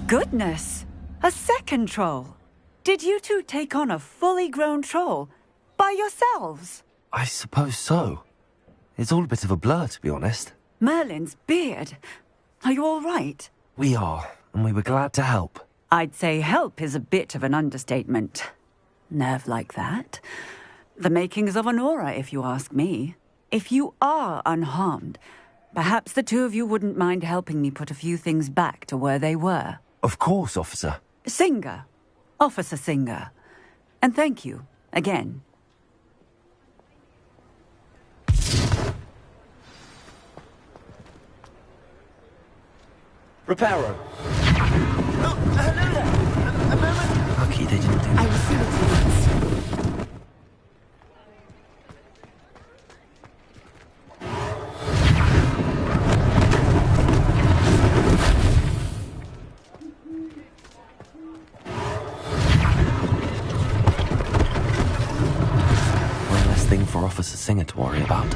Goodness! A second troll! Did you two take on a fully grown troll? By yourselves? I suppose so. It's all a bit of a blur, to be honest. Merlin's beard. Are you all right? We are, and we were glad to help. I'd say help is a bit of an understatement. Nerve like that. The makings of an aura, if you ask me. If you are unharmed, perhaps the two of you wouldn't mind helping me put a few things back to where they were. Of course, officer. Singer. Officer Singer. And thank you, again. Reparo. Lucky they didn't do I will see what he wants. one less thing for Officer Singer to worry about.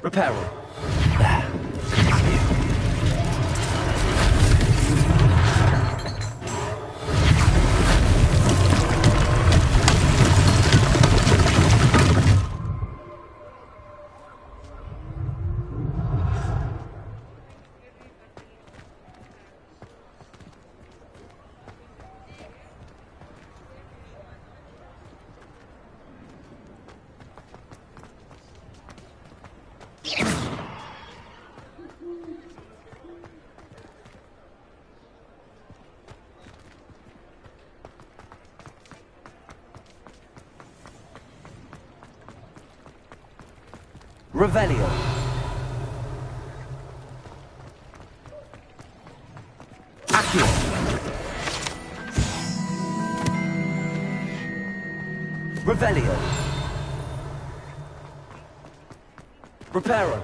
Reparo. There. Revelio. Revelio. Reparo.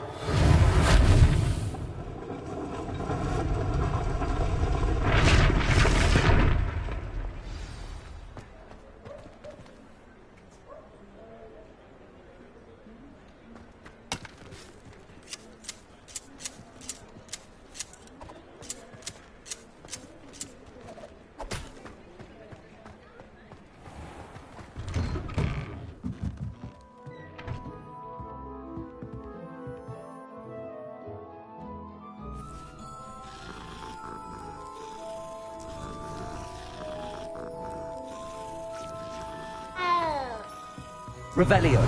Revelio.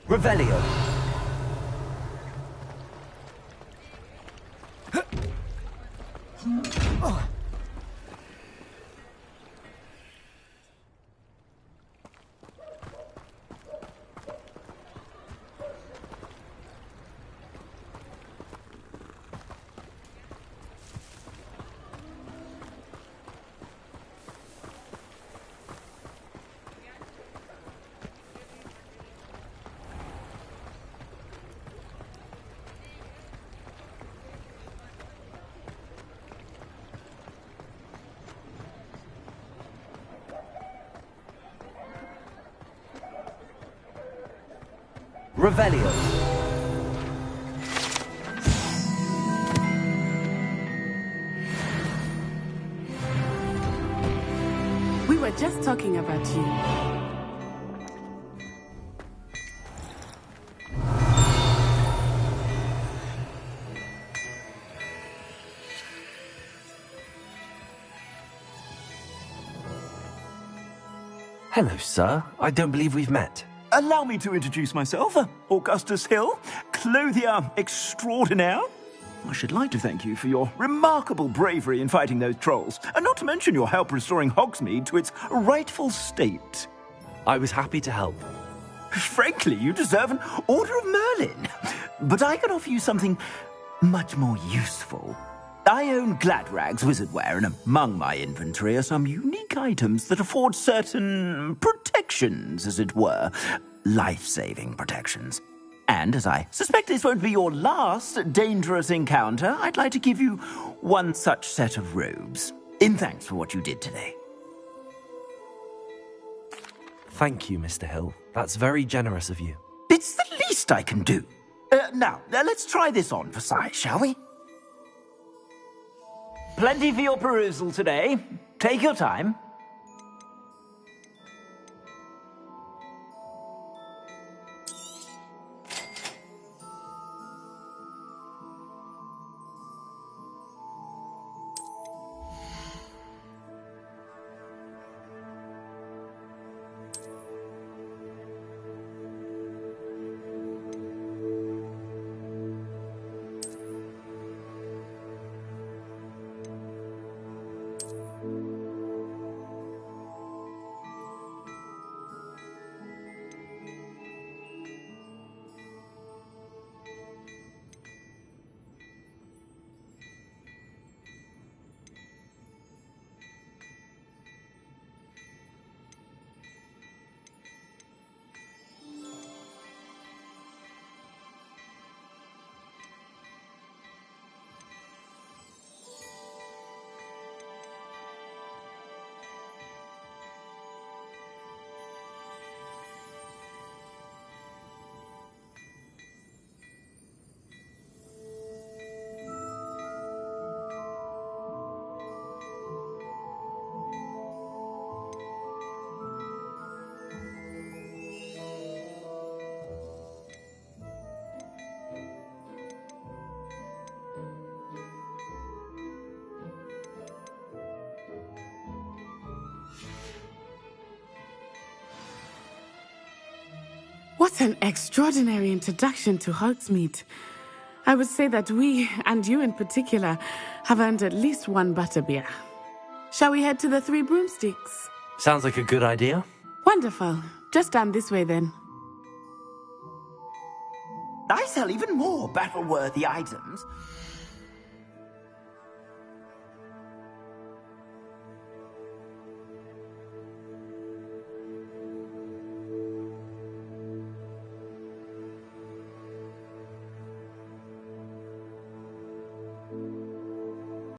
Revelio. Revelio. We were just talking about you. Hello, sir. I don't believe we've met. Allow me to introduce myself, Augustus Hill, clothier extraordinaire. I should like to thank you for your remarkable bravery in fighting those trolls, and not to mention your help restoring Hogsmeade to its rightful state. I was happy to help. Frankly, you deserve an Order of Merlin. But I can offer you something much more useful. I own Gladrag's wizardware, and among my inventory are some unique items that afford certain protections, as it were. Life-saving protections. And as I suspect this won't be your last dangerous encounter, I'd like to give you one such set of robes, in thanks for what you did today. Thank you, Mr. Hill. That's very generous of you. It's the least I can do. Now, let's try this on for size, shall we? Plenty for your perusal today. Take your time. What an extraordinary introduction to Hogsmeade. I would say that we, and you in particular, have earned at least one butterbeer. Shall we head to the Three Broomsticks? Sounds like a good idea. Wonderful. Just down this way then. I sell even more battle-worthy items.